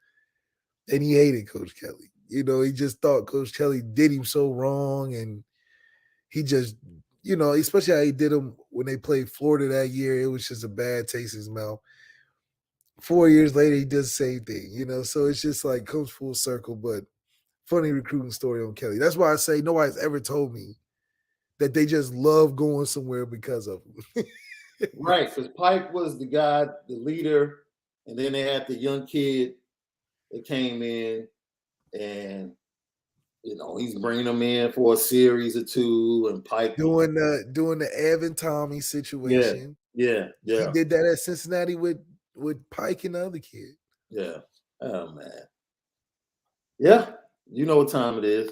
and he hated Coach Kelly. He just thought Coach Kelly did him so wrong, and he just, especially how he did him when they played Florida that year, it was just a bad taste in his mouth. 4 years later, he does the same thing, so it's just like comes full circle, but funny recruiting story on Kelly. That's why I say nobody's ever told me that they just love going somewhere because of him. Right, because Pike was the guy, the leader, and then they had the young kid that came in, and he's bringing them in for a series or two, and Pike doing the Evan Tommy situation. Yeah. He did that at Cincinnati with Pike and the other kid. Yeah. Oh man. Yeah, you know what time it is.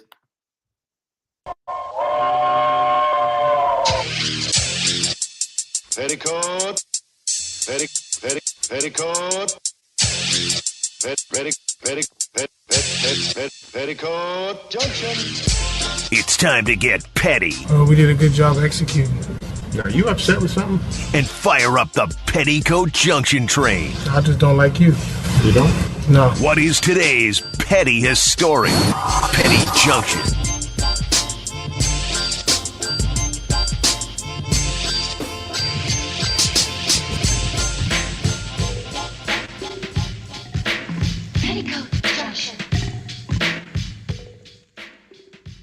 Petticoat, Petticoat Junction. It's time to get petty. We did a good job executing. Are you upset with something? And fire up the Petticoat Junction train. I just don't like you. You don't? No. What is today's petty historic? Petty Junction.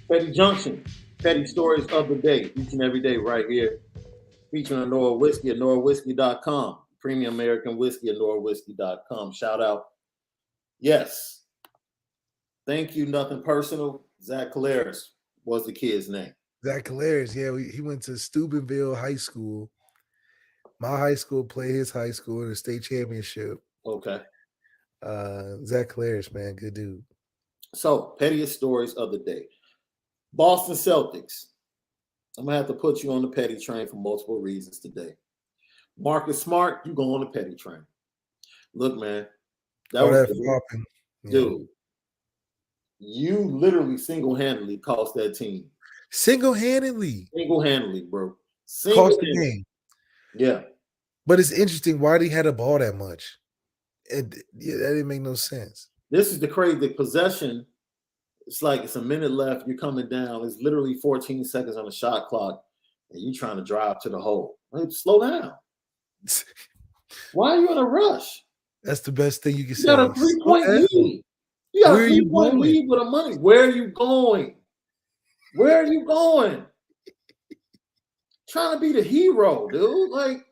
Petty Junction, petty stories of the day, each and every day right here. Featuring Onora Whiskey at NoraWhiskey.com. Premium American Whiskey at NoraWhiskey.com. Shout out. Yes. Thank you, nothing personal. Zach Caleris was the kid's name. Zach Caleris, yeah. He went to Steubenville High School. My high school played his high school in the state championship. Okay. Zach Caleris, man, good dude. So, pettiest stories of the day. Boston Celtics. I'm going to have to put you on the petty train for multiple reasons today. Marcus Smart, you go on the petty train. Look, man, All was that flopping. dude. You literally single-handedly cost that team. Single-handedly, Bro. cost the game. Yeah. But it's interesting why they had a ball that much. That didn't make no sense. This is the crazy possession. It's like it's a minute left. You're coming down. It's literally 14 seconds on the shot clock, and you're trying to drive to the hole. Like, slow down. Why are you in a rush? That's the best thing you can say. You got a 3-point lead. You got a 3-point lead with the money. Where are you going? Where are you going? Trying to be the hero, dude. Like,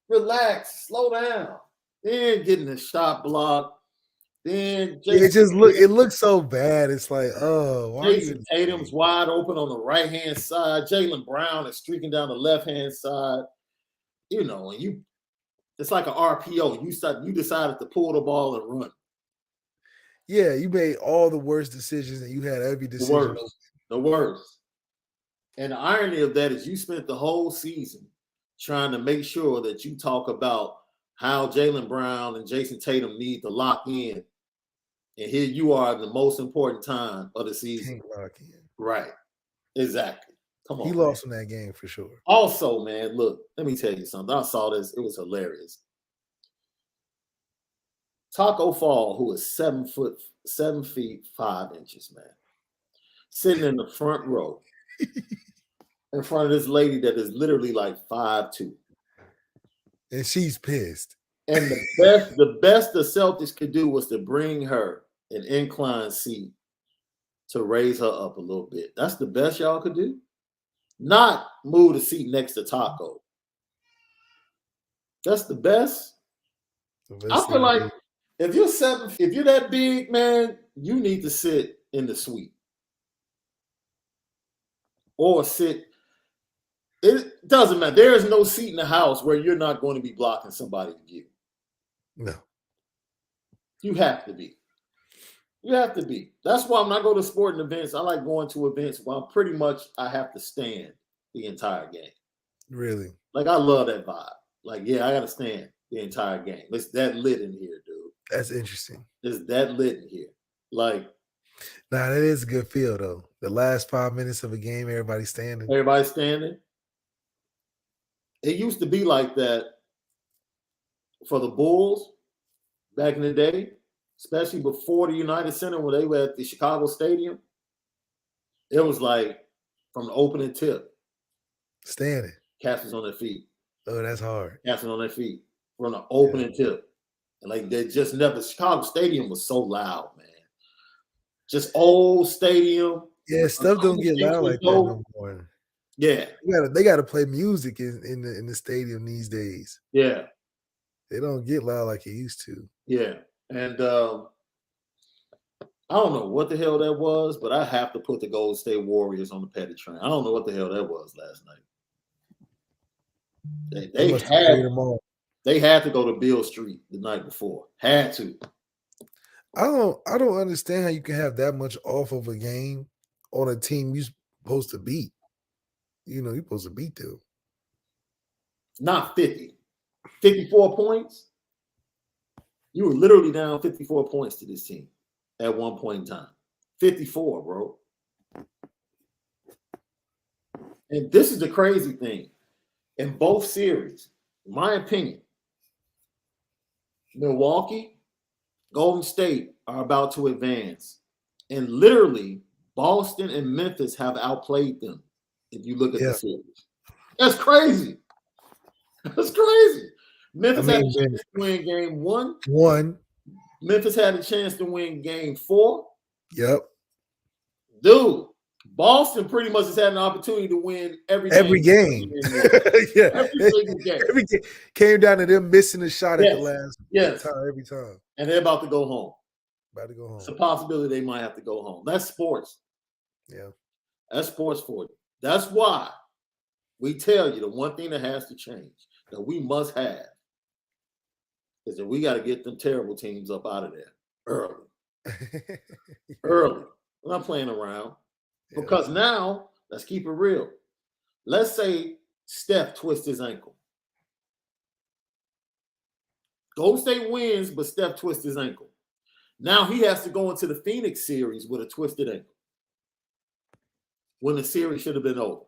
relax, slow down. Then getting the shot blocked. Then it looks so bad. It's like, why Jason Tatum's wide open on the right-hand side. Jaylen Brown is streaking down the left-hand side. You know, and it's like an RPO. You decided to pull the ball and run. Yeah, you made all the worst decisions, and you had every decision. The worst. And the irony of that is you spent the whole season trying to make sure that you talk about how Jaylen Brown and Jason Tatum need to lock in. And here you are in the most important time of the season. Can't lock in. Right. Exactly. Come on. He lost in that game for sure. Also, man, look, let me tell you something. I saw this. It was hilarious. Taco Fall, who is 7 feet 5 inches, man, sitting in the front row in front of this lady that is literally like 5'2". And she's pissed. And the best the Celtics could do was to bring her an incline seat to raise her up a little bit. That's the best y'all could do. Not move the seat next to Taco. That's the best. I feel like if you're that big, man, you need to sit in the suite. Or sit. It doesn't matter. There is no seat in the house where you're not going to be blocking somebody's view. No. You have to be. You have to be. That's why when I go to sporting events, I like going to events where pretty much I have to stand the entire game. Really? Like, I love that vibe. Like, yeah, I got to stand the entire game. It's that lit in here, dude. That's interesting. It's that lit in here. Like, nah, that is a good feel, though. The last 5 minutes of a game, everybody's standing. Everybody's standing. It used to be like that for the Bulls back in the day, especially before the United Center when they were at the Chicago Stadium. It was like from the opening tip. Standing. Cats was on their feet. Oh, that's hard. Cats was on their feet from the opening tip. And like they just never, Chicago Stadium was so loud, man. Just old stadium. Yeah, stuff don't get loud like that no more. Yeah. They gotta play music in the stadium these days. Yeah. They don't get loud like it used to. Yeah. And I don't know what the hell that was, but I have to put the Golden State Warriors on the petty train. I don't know what the hell that was last night. They had to go to Beale Street the night before. Had to. I don't understand how you can have that much off of a game on a team you're supposed to beat. You know, you're supposed to beat them. Not 50. 54 points. You were literally down 54 points to this team at one point in time. 54, bro. And this is the crazy thing. In both series, in my opinion, Milwaukee, Golden State are about to advance. And literally, Boston and Memphis have outplayed them if you look at the series. That's crazy. That's crazy. Memphis had a chance to win game 1. Memphis had a chance to win game 4. Yep. Dude, Boston pretty much has had an opportunity to win every game. Yeah. Every single game. Every game came down to them missing a shot at the last time, every time. And they're about to go home. About to go home. It's a possibility they might have to go home. That's sports. Yeah. That's sports for you. That's why we tell you the one thing that has to change, that we must have, is that we got to get them terrible teams up out of there early. Early. We're not playing around. Yeah. Because now, let's keep it real. Let's say Steph twists his ankle. Golden State wins, but Steph twists his ankle. Now he has to go into the Phoenix series with a twisted ankle when the series should have been over.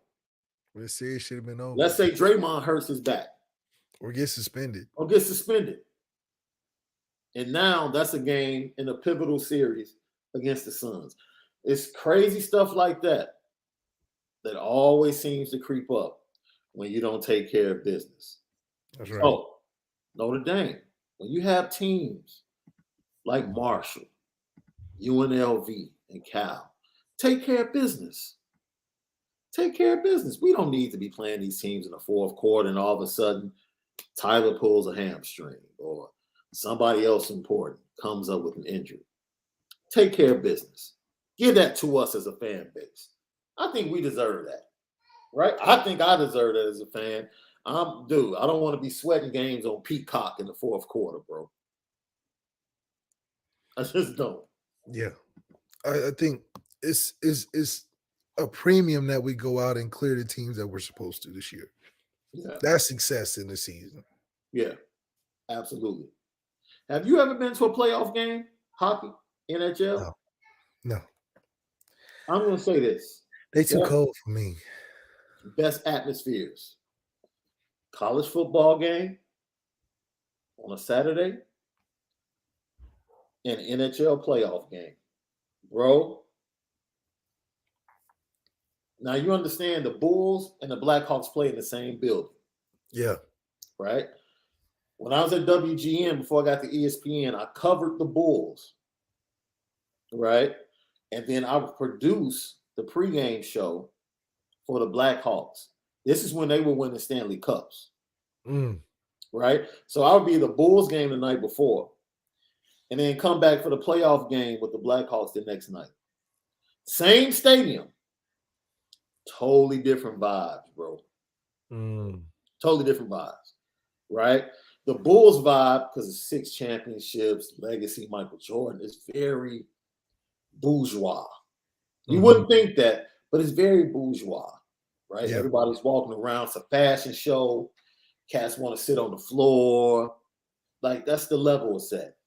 The series should have been over. Let's say Draymond hurts his back. Or get suspended. And now that's a game in a pivotal series against the Suns. It's crazy stuff like that that always seems to creep up when you don't take care of business. That's right. So, Notre Dame, when you have teams like Marshall, UNLV, and Cal, take care of business. Take care of business. We don't need to be playing these teams in the fourth quarter and all of a sudden Tyler pulls a hamstring or somebody else important comes up with an injury. Take care of business. Give that to us as a fan base. I think we deserve that, right? I think I deserve that as a fan. I don't want to be sweating games on Peacock in the fourth quarter, bro. I just don't. Yeah. I think it's a premium that we go out and clear the teams that we're supposed to this year. Yeah. That's success in the season. Yeah, absolutely. Have you ever been to a playoff game, hockey, NHL? No. I'm going to say this. They too cold for me. Best atmospheres. College football game on a Saturday and NHL playoff game. Bro. Now you understand the Bulls and the Blackhawks play in the same building. Yeah. Right? When I was at WGN before I got to ESPN, I covered the Bulls. Right? And then I would produce the pregame show for the Blackhawks. This is when they were winning Stanley Cups. Right? So I would be the Bulls game the night before and then come back for the playoff game with the Blackhawks the next night. Same stadium. Totally different vibes, bro. Totally different vibes. Right? The Bulls vibe, because of 6 championships, legacy, Michael Jordan, is very bourgeois. You wouldn't think that, but it's very bourgeois, right? Yeah. Everybody's walking around. It's a fashion show. Cats want to sit on the floor. Like, that's the level it's at.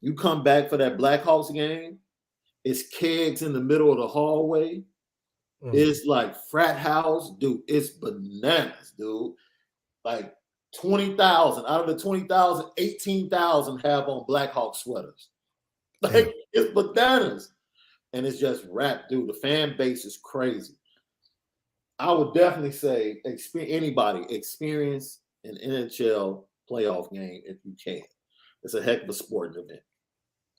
You come back for that Blackhawks game, it's kegs in the middle of the hallway. It's like frat house. Dude, it's bananas, dude. Like 20,000. Out of the 20,000, 18,000 have on Blackhawk sweaters. Like, it's bananas. And it's just rap, dude. The fan base is crazy. I would definitely say anybody experience an NHL playoff game if you can. It's a heck of a sporting event.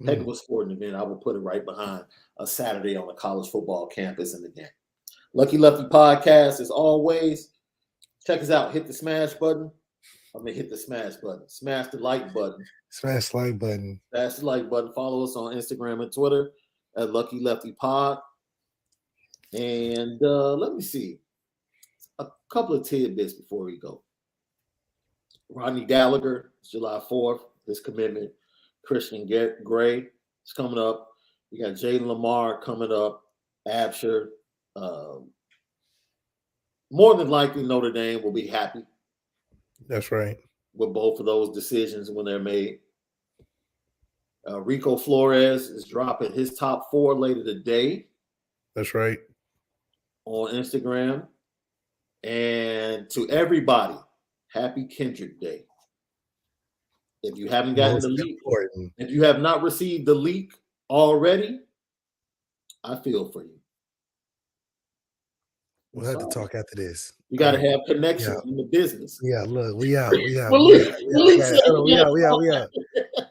Heck of a sporting event. I would put it right behind a Saturday on a college football campus in the game. Lucky Lefty Podcast, as always. Check us out. Hit the smash button. Hit the smash button. Smash the like button. Smash the like button. Smash the like button. Follow us on Instagram and Twitter at Lucky Lefty Pod. And let me see. A couple of tidbits before we go. Rodney Gallagher, July 4th, his commitment. Christian Gray is coming up. You got Jalen Lamar coming up. Absher. More than likely, Notre Dame will be happy. That's right. With both of those decisions when they're made. Rico Flores is dropping his top 4 later today. That's right. On Instagram. And to everybody, happy Kendrick Day. If you haven't gotten the leak, if you have not received the leak already, I feel for you. We'll have to talk after this. You got to have connections in the business. Yeah, look, we out. We out.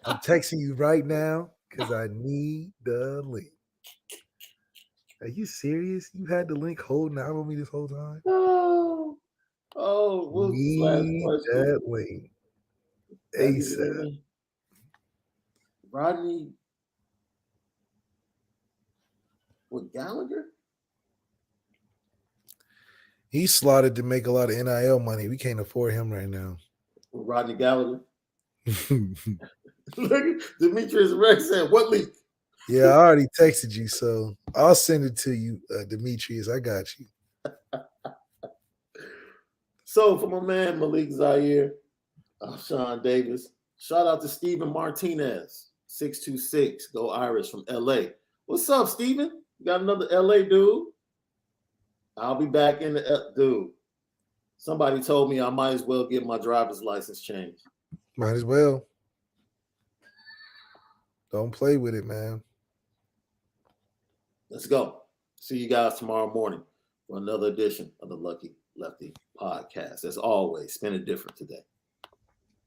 I'm texting you right now because I need the link. Are you serious? You had the link holding out on me this whole time? What's need that link. ASAP. Rodney with Gallagher? He's slotted to make a lot of NIL money. We can't afford him right now. Rodney Gallagher. Look, Demetrius Rex said, what leak? Yeah, I already texted you, so I'll send it to you, Demetrius. I got you. So for my man Malik Zaire, Shaun Davis, Shout out to Steven Martinez, 626. Go Irish from LA. What's up, Steven? You got another LA dude? I'll be back in the dude. Somebody told me I might as well get my driver's license changed. Might as well. Don't play with it, man. Let's go. See you guys tomorrow morning for another edition of the Lucky Lefty podcast. As always, spin it different today.